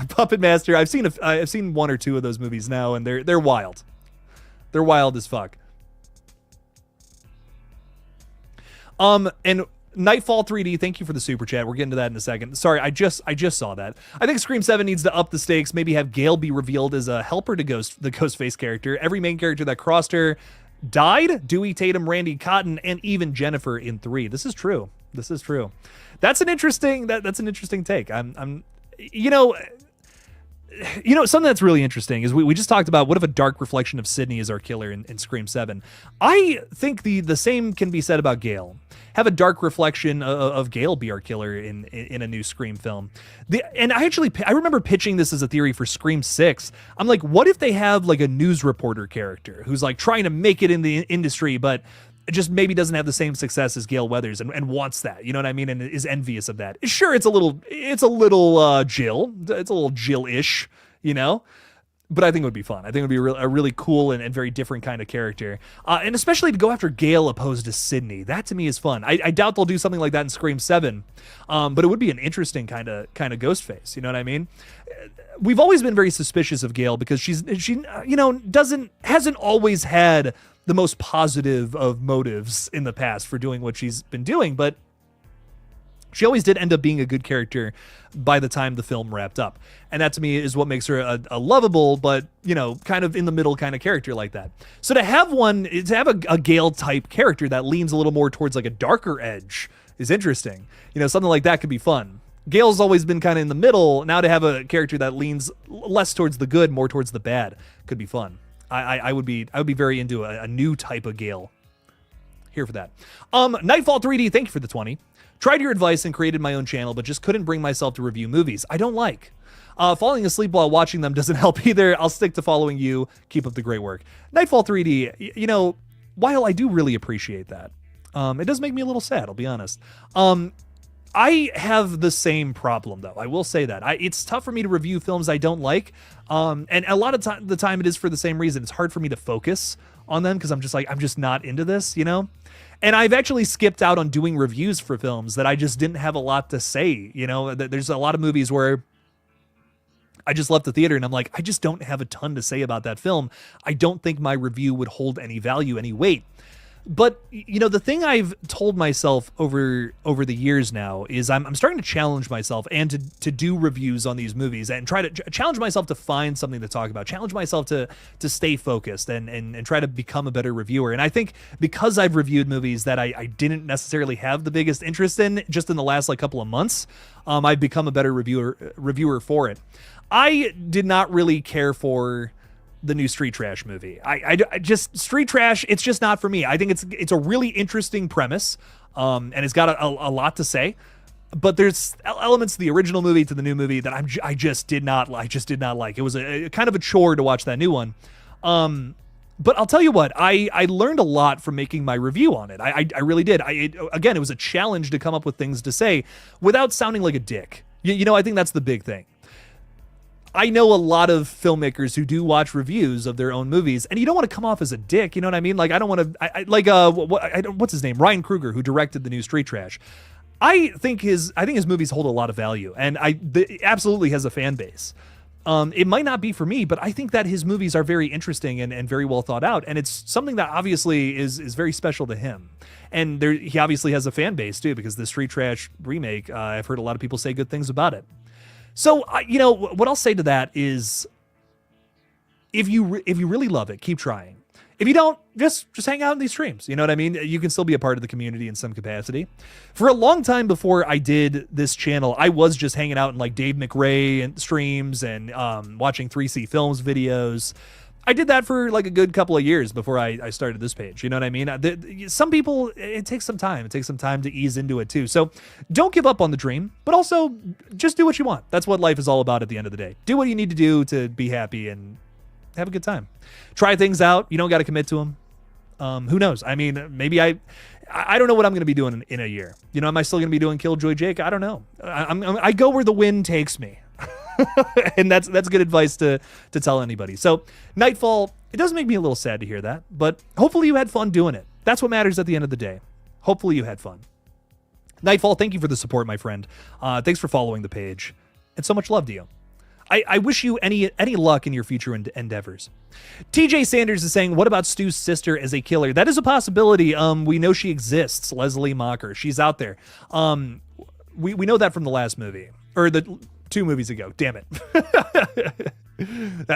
Speaker 1: Puppet Master, I've seen 1 or 2 of those movies now, and they're wild. They're wild as fuck. And Nightfall 3D, thank you for the super chat. We're getting to that in a second. Sorry, I just saw that. I think Scream 7 needs to up the stakes. Maybe have Gale be revealed as a helper to the Ghostface character. Every main character that crossed her died. Dewey, Tatum, Randy Cotton, and even Jennifer in 3. This is true. That's an interesting that's an interesting take. I'm something that's really interesting is we just talked about what if a dark reflection of Sydney is our killer in Scream 7. I think the same can be said about Gale. Have a dark reflection of Gale be our killer in a new Scream film. And I remember pitching this as a theory for Scream 6. I'm like, what if they have like a news reporter character who's like trying to make it in the industry, but just maybe doesn't have the same success as Gale Weathers and wants that, you know what I mean, and is envious of that. Sure, it's a little Jill. It's a little Jill-ish, you know? But I think it would be fun. I think it would be a really cool and very different kind of character. And especially to go after Gale opposed to Sydney. That to me is fun. I doubt they'll do something like that in Scream 7. But it would be an interesting kind of Ghostface. You know what I mean? We've always been very suspicious of Gale because she hasn't always had the most positive of motives in the past for doing what she's been doing, but she always did end up being a good character by the time the film wrapped up. And that to me is what makes her a lovable, but, kind of in the middle kind of character like that. So to have a Gale type character that leans a little more towards like a darker edge is interesting. Something like that could be fun. Gale's always been kind of in the middle. Now to have a character that leans less towards the good, more towards the bad could be fun. I would be very into a new type of Gale. Here for that. Nightfall 3D, thank you for the 20. Tried your advice and created my own channel, but just couldn't bring myself to review movies I don't like. Falling asleep while watching them doesn't help either. I'll stick to following you. Keep up the great work. Nightfall 3D, while I do really appreciate that, it does make me a little sad, I'll be honest. I have the same problem, though. I will say that. It's tough for me to review films I don't like. And a lot of the time it is for the same reason. It's hard for me to focus on them because I'm just not into this, And I've actually skipped out on doing reviews for films that I just didn't have a lot to say. There's a lot of movies where I just left the theater and I'm like, I just don't have a ton to say about that film. I don't think my review would hold any value, any weight. But, the thing I've told myself over the years now is I'm starting to challenge myself and to do reviews on these movies and try to challenge myself to find something to talk about, challenge myself to stay focused and try to become a better reviewer. And I think because I've reviewed movies that I didn't necessarily have the biggest interest in just in the last couple of months, I've become a better reviewer for it. I did not really care for the new Street Trash movie. I just Street Trash, it's just not for me. I think it's a really interesting premise, and it's got a lot to say, but there's elements of the original movie to the new movie that I just did not like. It was a kind of a chore to watch that new one. But I'll tell you what, I learned a lot from making my review on it. I really did. Again, it was a challenge to come up with things to say without sounding like a dick. I think that's the big thing. I know a lot of filmmakers who do watch reviews of their own movies, and you don't want to come off as a dick. You know what I mean? Like, I don't want to. What's his name? Ryan Kruger, who directed the new Street Trash. I think his movies hold a lot of value, and absolutely has a fan base. It might not be for me, but I think that his movies are very interesting and very well thought out, and it's something that obviously is very special to him. And he obviously has a fan base too, because the Street Trash remake, I've heard a lot of people say good things about it. So, what I'll say to that is, if you really love it, keep trying. If you don't, just hang out in these streams. You know what I mean? You can still be a part of the community in some capacity. For a long time before I did this channel, I was just hanging out in Dave McRae and streams and watching 3C Films videos. I did that for a good couple of years before I started this page. You know what I mean? Some people, it takes some time. It takes some time to ease into it too. So don't give up on the dream, but also just do what you want. That's what life is all about at the end of the day. Do what you need to do to be happy and have a good time. Try things out. You don't got to commit to them. Who knows? I mean, maybe I don't know what I'm going to be doing in a year. Am I still going to be doing KillJoy Jake? I don't know. I go where the wind takes me. And that's good advice to tell anybody. So Nightfall, it does make me a little sad to hear that, but hopefully you had fun doing it. That's what matters at the end of the day. Hopefully you had fun. Nightfall, thank you for the support, my friend. Thanks for following the page, and so much love to you. I wish you any luck in your future endeavors. TJ Sanders is saying, what about Stu's sister as a killer? That is a possibility. We know she exists. Leslie Mocker, she's out there. We know that from the last movie, or the 2 movies ago. Damn it.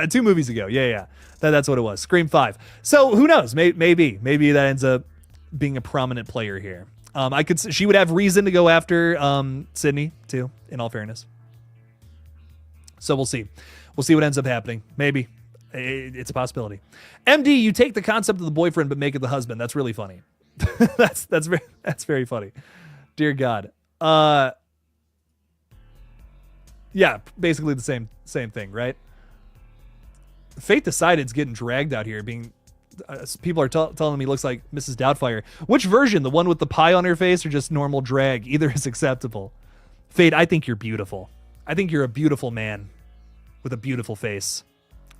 Speaker 1: 2 movies ago. Yeah. That's what it was. Scream 5. So who knows? Maybe that ends up being a prominent player here. She would have reason to go after Sydney too, in all fairness. So we'll see. We'll see what ends up happening. Maybe. It's a possibility. MD, you take the concept of the boyfriend but make it the husband. That's really funny. that's very funny. Dear God. Yeah, basically the same thing, right? Fate Decided's getting dragged out here. People are telling me he looks like Mrs. Doubtfire. Which version? The one with the pie on her face or just normal drag? Either is acceptable. Fate, I think you're beautiful. I think you're a beautiful man with a beautiful face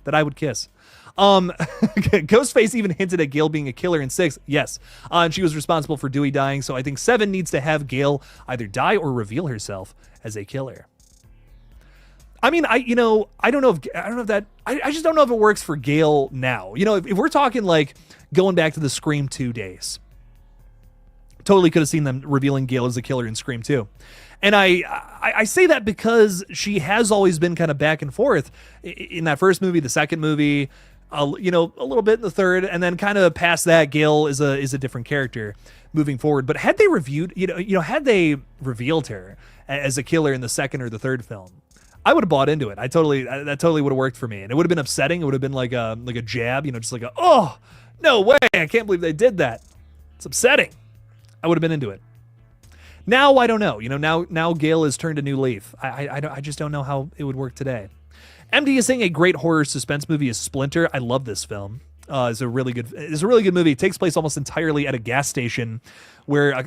Speaker 1: that I would kiss. Ghostface even hinted at Gale being a killer in 6. Yes. And she was responsible for Dewey dying. So I think 7 needs to have Gale either die or reveal herself as a killer. I mean, I just don't know if it works for Gale now. If we're talking like going back to the Scream 2 days, totally could have seen them revealing Gale as a killer in Scream 2. And I say that because she has always been kind of back and forth in that first movie, the second movie, a little bit in the third, and then kind of past that, Gale is a different character moving forward. But had they had they revealed her as a killer in the second or the third film, I would have bought into it. That totally would have worked for me. And it would have been upsetting. It would have been like a jab, just like oh, no way. I can't believe they did that. It's upsetting. I would have been into it. Now, I don't know. Now Gale has turned a new leaf. I just don't know how it would work today. MD is saying a great horror suspense movie is Splinter. I love this film. It's a really good movie. It takes place almost entirely at a gas station where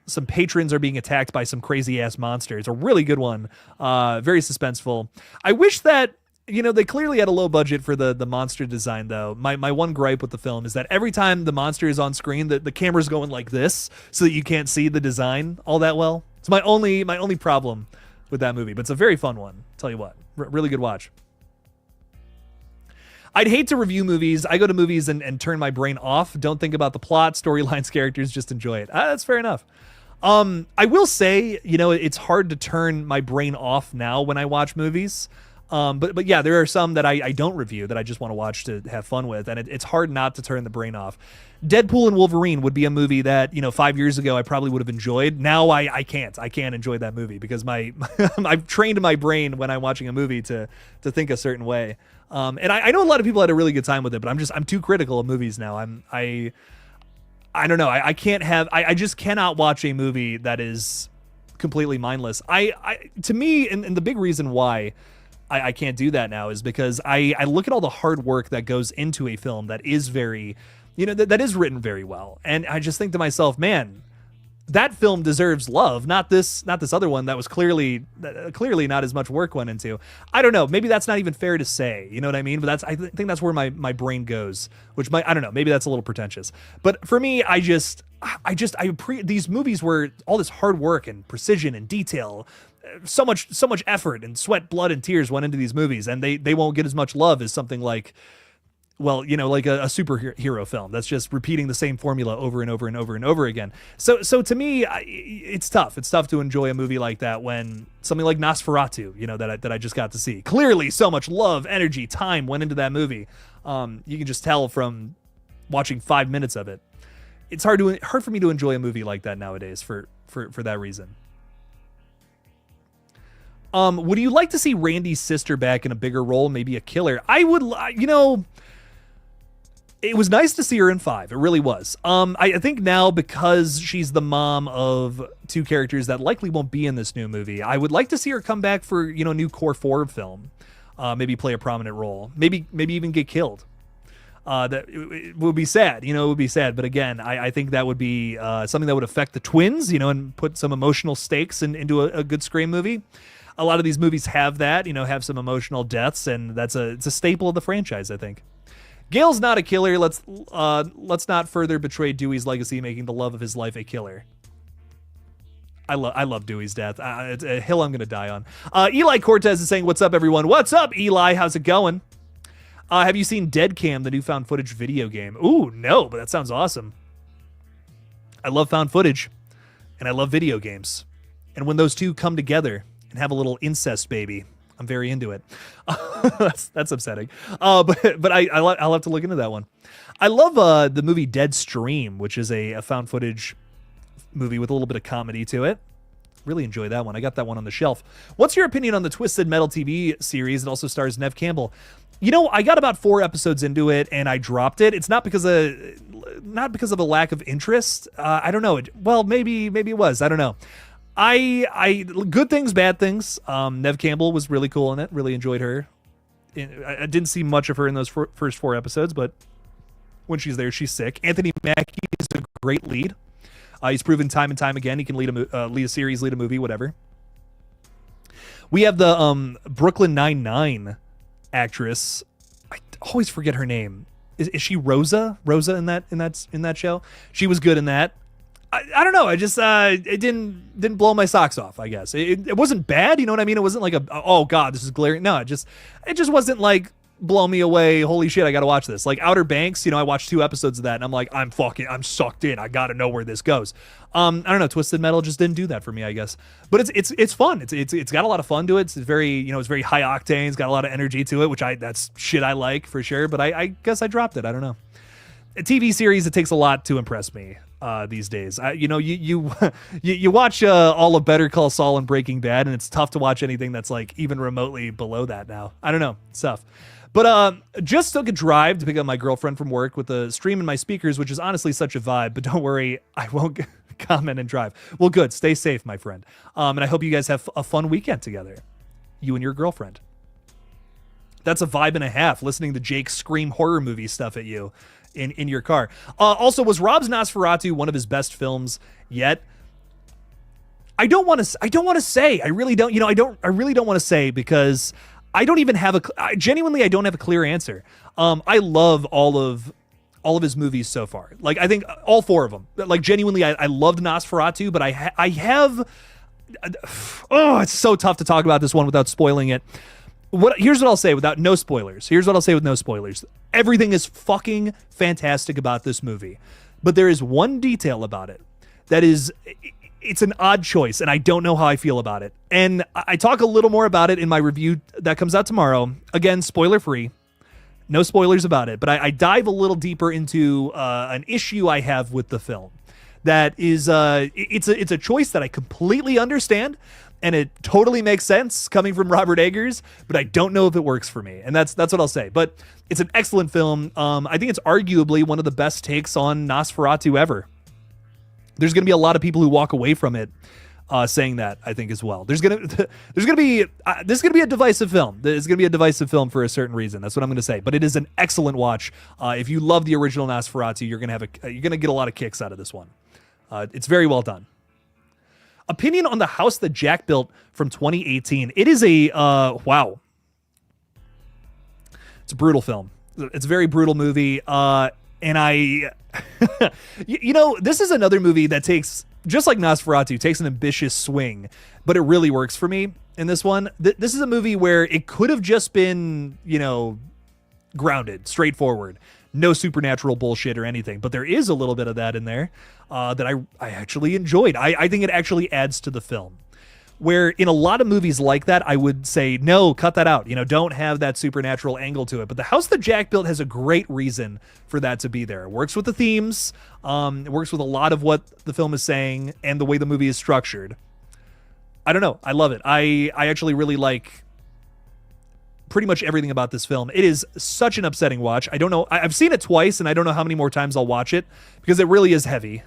Speaker 1: some patrons are being attacked by some crazy ass monster. It's a really good one. Very suspenseful. I wish that, they clearly had a low budget for the monster design though. My one gripe with the film is that every time the monster is on screen, the camera's going like this so that you can't see the design all that well. It's my only problem with that movie, but it's a very fun one. Tell you what, really good watch. I'd hate to review movies. I go to movies and turn my brain off. Don't think about the plot, storylines, characters, just enjoy it. That's fair enough. I will say, it's hard to turn my brain off now when I watch movies. But yeah, there are some that I don't review that I just want to watch to have fun with. And it's hard not to turn the brain off. Deadpool and Wolverine would be a movie that, 5 years ago I probably would have enjoyed. Now I can't enjoy that movie because I've trained my brain when I'm watching a movie to think a certain way. And I know a lot of people had a really good time with it, but I'm too critical of movies now. I don't know. I just cannot watch a movie that is completely mindless. To me, and the big reason why I can't do that now is because I look at all the hard work that goes into a film that is very, that is written very well. And I just think to myself, man, that film deserves love, not this other one that was clearly not as much work went into. I don't know. Maybe that's not even fair to say. You know what I mean? But I think that's where my brain goes, which I don't know. Maybe that's a little pretentious. But for me, these movies where all this hard work and precision and detail, so much effort and sweat, blood, and tears went into these movies, and they won't get as much love as something like, well, like a superhero film that's just repeating the same formula over and over and over and over again. So to me, it's tough. It's tough to enjoy a movie like that when something like Nosferatu, that I just got to see. Clearly, so much love, energy, time went into that movie. You can just tell from watching 5 minutes of it. It's hard for me to enjoy a movie like that nowadays for that reason. Would you like to see Randy's sister back in a bigger role, maybe a killer? I would, it was nice to see her in 5. It really was. I think now, because she's the mom of 2 characters that likely won't be in this new movie, I would like to see her come back for, a new Core 4 film. Maybe play a prominent role. Maybe even get killed. That it would be sad, it would be sad. But again, I think that would be something that would affect the twins, and put some emotional stakes into a good Scream movie. A lot of these movies have that, have some emotional deaths, and it's a staple of the franchise, I think. Gale's not a killer. Let's not further betray Dewey's legacy, making the love of his life a killer. I love Dewey's death. It's a hill I'm going to die on. Eli Cortez is saying, "What's up, everyone? What's up, Eli? How's it going? Have you seen Dead Cam, the new found footage video game?" Ooh, no, but that sounds awesome. I love found footage, and I love video games, and when those two come together and have a little incest baby, I'm very into it. That's upsetting. But I'll have to look into that one. I love the movie Dead Stream, which is a found footage movie with a little bit of comedy to it. Really enjoy that one. I got that one on the shelf. What's your opinion on the Twisted Metal TV series? It also stars Neve Campbell. You know, I got about 4 episodes into it and I dropped it. It's not because of a lack of interest. I don't know. Well, maybe it was. I don't know. I good things, bad things. Neve Campbell was really cool in it. Really enjoyed her. I didn't see much of her in those first 4 episodes, but when she's there, she's sick. Anthony Mackie is a great lead. He's proven time and time again he can lead a series, lead a movie, whatever. We have the Brooklyn Nine-Nine actress. I always forget her name. Is she Rosa? Rosa in that show? She was good in that. I don't know. I just it didn't blow my socks off. I guess it wasn't bad. You know what I mean? It wasn't like oh god, this is glaring. No, it just wasn't like blow me away. Holy shit, I gotta watch this. Like Outer Banks, you know, I watched 2 episodes of that and I'm like, I'm sucked in. I gotta know where this goes. I don't know. Twisted Metal just didn't do that for me, I guess. But it's fun. It's got a lot of fun to it. It's very, you know, it's very high octane. It's got a lot of energy to it, which that's shit I like for sure. But I guess I dropped it. I don't know. A TV series, it takes a lot to impress me these days. You know, you watch all of Better Call Saul and Breaking Bad, and it's tough to watch anything that's like even remotely below that now. I don't know. It's tough. But just took a drive to pick up my girlfriend from work with the stream in my speakers, which is honestly such a vibe. But don't worry, I won't comment and drive. Well, good. Stay safe, my friend. And I hope you guys have a fun weekend together, you and your girlfriend. That's a vibe and a half, listening to Jake scream horror movie stuff at you in your car. Also, was Rob's Nosferatu one of his best films yet? I don't want to say. I really don't. You know, I really don't want to say because I don't even have I don't have a clear answer. I love all of his movies so far. Like, I think all 4 of them. Like, genuinely, I loved Nosferatu, but I have. Oh, it's so tough to talk about this one without spoiling it. Here's what I'll say without no spoilers. Here's what I'll say with no spoilers. Everything is fucking fantastic about this movie, but there is one detail about it that is. It's an odd choice, and I don't know how I feel about it. And I talk a little more about it in my review that comes out tomorrow. Again, spoiler-free. No spoilers about it. But I dive a little deeper into an issue I have with the film. That is, it's a choice that I completely understand, and it totally makes sense coming from Robert Eggers, but I don't know if it works for me. And that's what I'll say. But it's an excellent film. I think it's arguably one of the best takes on Nosferatu ever. There's going to be a lot of people who walk away from it saying that, I think, as well. This is going to be a divisive film. It's going to be a divisive film for a certain reason. That's what I'm going to say. But it is an excellent watch. If you love the original Nosferatu, you're going to get a lot of kicks out of this one. It's very well done. Opinion on The House That Jack Built from 2018. It is a wow. It's a brutal film. It's a very brutal movie. And you know, this is another movie that takes, just like Nosferatu, takes an ambitious swing, but it really works for me in this one. This is a movie where it could have just been, you know, grounded, straightforward, no supernatural bullshit or anything, but there is a little bit of that in there that I actually enjoyed. I think it actually adds to the film. Where in a lot of movies like that, I would say, no, cut that out. You know, don't have that supernatural angle to it. But The House That Jack Built has a great reason for that to be there. It works with the themes. It works with a lot of what the film is saying and the way the movie is structured. I don't know. I love it. I actually really like pretty much everything about this film. It is such an upsetting watch. I don't know. I've seen it twice, and I don't know how many more times I'll watch it because it really is heavy.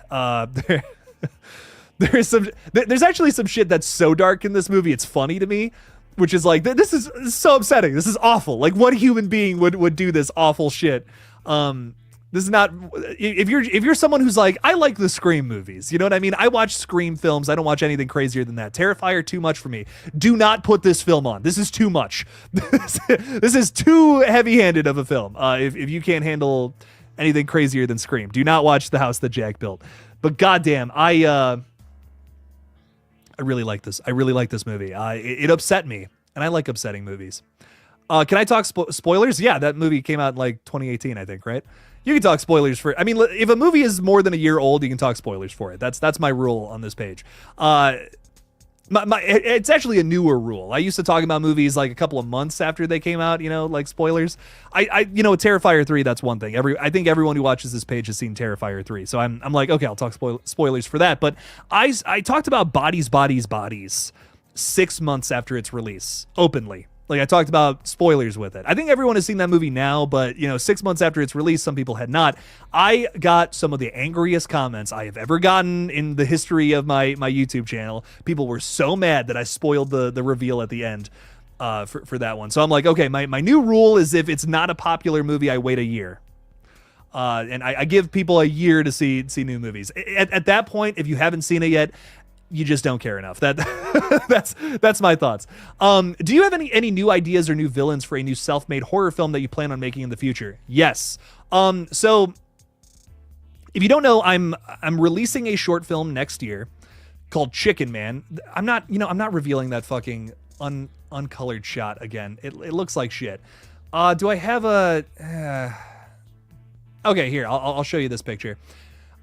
Speaker 1: There's actually some shit that's so dark in this movie, it's funny to me, which is like, this is so upsetting. This is awful. Like, what human being would do this awful shit? This is not, if you're someone who's like, I like the Scream movies, you know what I mean? I watch Scream films. I don't watch anything crazier than that. Terrifier, too much for me. Do not put this film on. This is too much. This is too heavy-handed of a film. If you can't handle anything crazier than Scream, do not watch The House That Jack Built. But goddamn, I really like this. I really like this movie. It upset me, and I like upsetting movies. Can I talk spoilers? Yeah, that movie came out in like 2018, I think, right? You can talk spoilers for. I mean, if a movie is more than a year old, you can talk spoilers for it. That's my rule on this page. It's actually a newer rule. I used to talk about movies like a couple of months after they came out, like spoilers. Terrifier 3, that's one thing. I think everyone who watches this page has seen Terrifier 3. So I'm like, okay, I'll talk spoilers for that. But I talked about Bodies 6 months after its release, openly. Like, I talked about spoilers with it. I think everyone has seen that movie now, but, 6 months after its release, some people had not. I got some of the angriest comments I have ever gotten in the history of my YouTube channel. People were so mad that I spoiled the reveal at the end for that one. So I'm like, okay, my new rule is if it's not a popular movie, I wait a year. And I give people a year to see new movies. At that point, if you haven't seen it yet, you just don't care enough. That's my thoughts. Do you have any new ideas or new villains for a new self-made horror film that you plan on making in the future? Yes. So if you don't know, I'm releasing a short film next year called Chicken Man. I'm not revealing that fucking uncolored shot again. It looks like shit. Do I have a? Okay, here I'll show you this picture.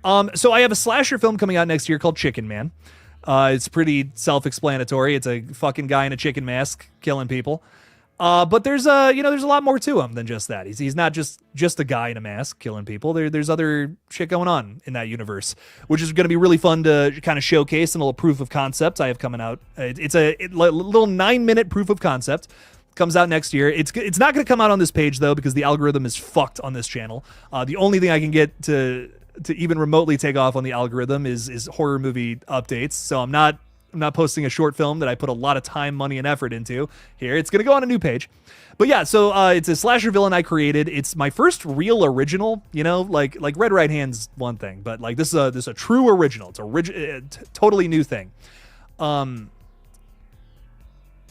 Speaker 1: So I have a slasher film coming out next year called Chicken Man. It's pretty self-explanatory. It's a fucking guy in a chicken mask killing people. But there's a lot more to him than just that. He's not just a guy in a mask killing people. There's other shit going on in that universe, which is going to be really fun to kind of showcase, and a little proof of concept I have coming out. It's a little 9-minute proof of concept. Comes out next year. It's not going to come out on this page though, because the algorithm is fucked on this channel. The only thing I can get to even remotely take off on the algorithm is horror movie updates. So I'm not posting a short film that I put a lot of time, money, and effort into here. It's gonna go on a new page. But yeah, so it's a slasher villain I created. It's my first real original, like Red Right Hand's one thing, but like this is a true original. It's a totally new thing.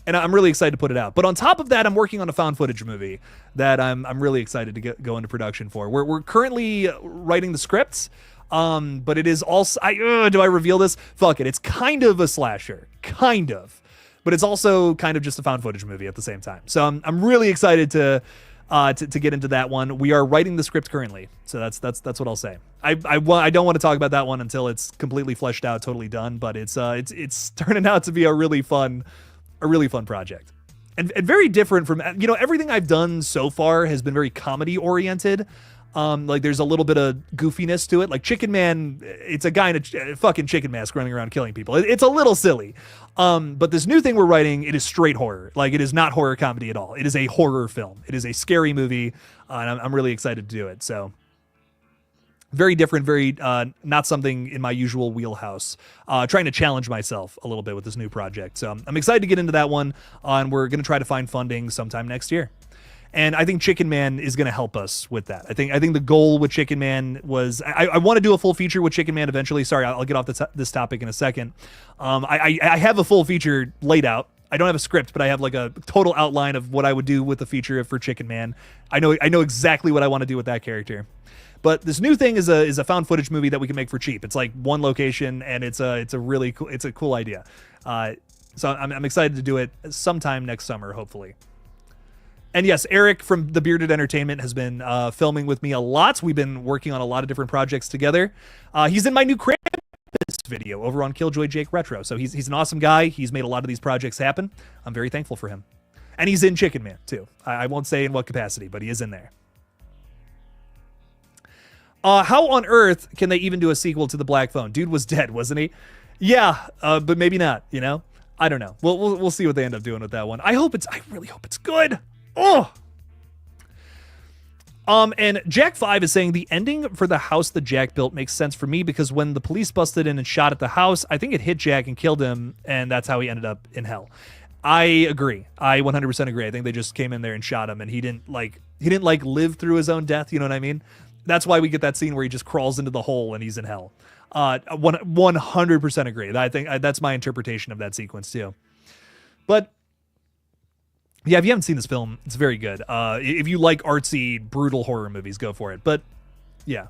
Speaker 1: And I'm really excited to put it out. But on top of that, I'm working on a found footage movie that I'm really excited to go into production for. We're currently writing the scripts, but it is also... do I reveal this? Fuck it. It's kind of a slasher. Kind of. But it's also kind of just a found footage movie at the same time. So I'm really excited to get into that one. We are writing the script currently. So that's what I'll say. I don't want to talk about that one until it's completely fleshed out, totally done. But it's turning out to be a really fun project, and very different from everything I've done so far has been very comedy oriented. Like there's a little bit of goofiness to it. Like Chicken Man, it's a guy in a fucking chicken mask running around killing people. It's a little silly. But this new thing we're writing, it is straight horror. Like it is not horror comedy at all. It is a horror film. It is a scary movie, and I'm really excited to do it. So. Very different, very not something in my usual wheelhouse. Trying to challenge myself a little bit with this new project. So I'm excited to get into that one, and we're going to try to find funding sometime next year. And I think Chicken Man is going to help us with that. I think the goal with Chicken Man was... I want to do a full feature with Chicken Man eventually. Sorry, I'll get off this topic in a second. I have a full feature laid out. I don't have a script, but I have like a total outline of what I would do with the feature for Chicken Man. I know exactly what I want to do with that character. But this new thing is a found footage movie that we can make for cheap. It's like one location, and it's a really cool idea. So I'm excited to do it sometime next summer, hopefully. And yes, Eric from The Bearded Entertainment has been filming with me a lot. We've been working on a lot of different projects together. He's in my new Krampus video over on KillJoy Jake Retro. So he's an awesome guy. He's made a lot of these projects happen. I'm very thankful for him. And he's in Chicken Man too. I won't say in what capacity, but he is in there. How on earth can they even do a sequel to The Black Phone? Dude was dead, wasn't he? Yeah, but maybe not, I don't know. We'll see what they end up doing with that one. I really hope it's good. Oh! And Jack 5 is saying the ending for the house that Jack built makes sense for me because when the police busted in and shot at the house, I think it hit Jack and killed him, and that's how he ended up in hell. I agree. I 100% agree. I think they just came in there and shot him, and he didn't live through his own death, you know what I mean? That's why we get that scene where he just crawls into the hole and he's in hell. 100% agree. I think that's my interpretation of that sequence too. But yeah, if you haven't seen this film, it's very good. If you like artsy, brutal horror movies, go for it. But yeah.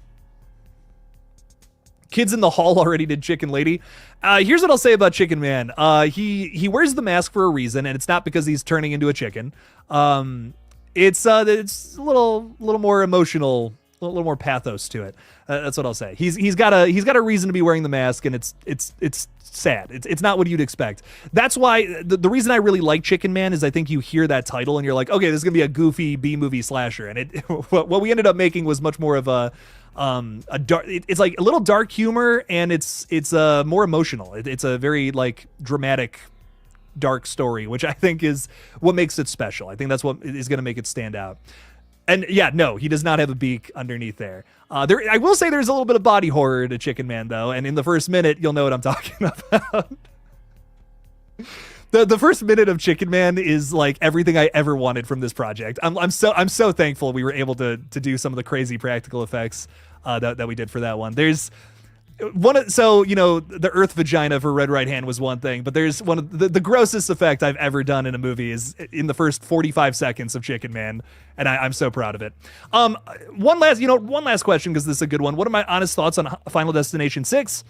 Speaker 1: Kids in the Hall already did Chicken Lady. Here's what I'll say about Chicken Man. He wears the mask for a reason, and it's not because he's turning into a chicken. It's a little more emotional little more pathos to it. That's what I'll say. He's got a reason to be wearing the mask, and it's sad. It's not what you'd expect. That's why the reason I really like Chicken Man is I think you hear that title and you're like, okay, this is gonna be a goofy B-movie slasher, and what we ended up making was much more of a dark. It's like a little dark humor, and it's more emotional. It's a very like dramatic, dark story, which I think is what makes it special. I think that's what is going to make it stand out. And yeah, no, he does not have a beak underneath there. I will say there's a little bit of body horror to Chicken Man though, and in the first minute, you'll know what I'm talking about. The first minute of Chicken Man is like everything I ever wanted from this project. I'm so thankful we were able to do some of the crazy practical effects that we did for that one. There's the Earth vagina for Red Right Hand was one thing, but there's one of the grossest effect I've ever done in a movie is in the first 45 seconds of Chicken Man, and I'm so proud of it. One last question, because this is a good one. What are my honest thoughts on Final Destination 6?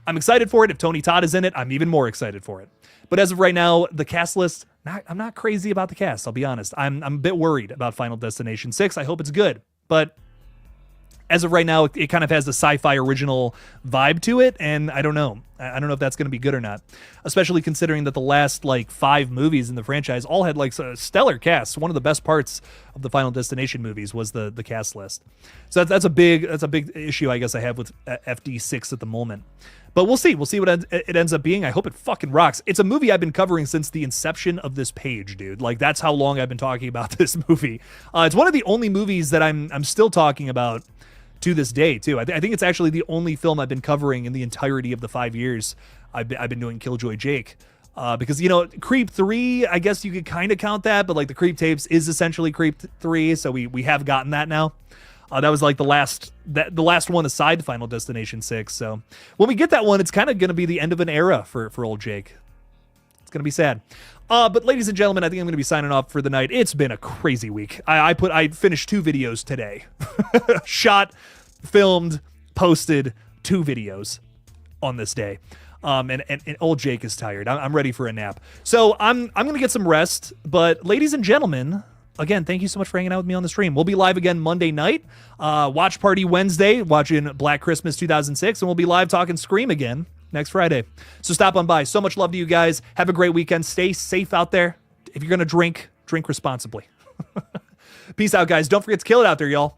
Speaker 1: I'm excited for it. If Tony Todd is in it, I'm even more excited for it. But as of right now, the cast list, I'm not crazy about the cast, I'll be honest. I'm a bit worried about Final Destination 6. I hope it's good, but as of right now, it kind of has the sci-fi original vibe to it, and I don't know. I don't know if that's going to be good or not, especially considering that the last like 5 movies in the franchise all had like stellar casts. One of the best parts of the Final Destination movies was the cast list. So that's a big issue I guess I have with FD6 at the moment. But we'll see. We'll see what it ends up being. I hope it fucking rocks. It's a movie I've been covering since the inception of this page, dude. Like, that's how long I've been talking about this movie. It's one of the only movies that I'm still talking about to this day, too. I think it's actually the only film I've been covering in the entirety of the 5 years I've been doing KillJoy Jake. Because, Creep 3, I guess you could kind of count that, but like the Creep tapes is essentially Creep 3, so we have gotten that now. That was like the last one aside Final Destination 6. So when we get that one, it's kind of going to be the end of an era for old Jake. It's going to be sad. But ladies and gentlemen, I think I'm going to be signing off for the night. It's been a crazy week. I finished 2 videos today. Shot, filmed, posted 2 videos on this day. And old Jake is tired. I'm ready for a nap. So I'm going to get some rest. But ladies and gentlemen, again, thank you so much for hanging out with me on the stream. We'll be live again Monday night. Watch Party Wednesday, watching Black Christmas 2006. And we'll be live talking Scream again next Friday. So stop on by. So much love to you guys. Have a great weekend. Stay safe out there. If you're going to drink responsibly. Peace out, guys. Don't forget to kill it out there, y'all.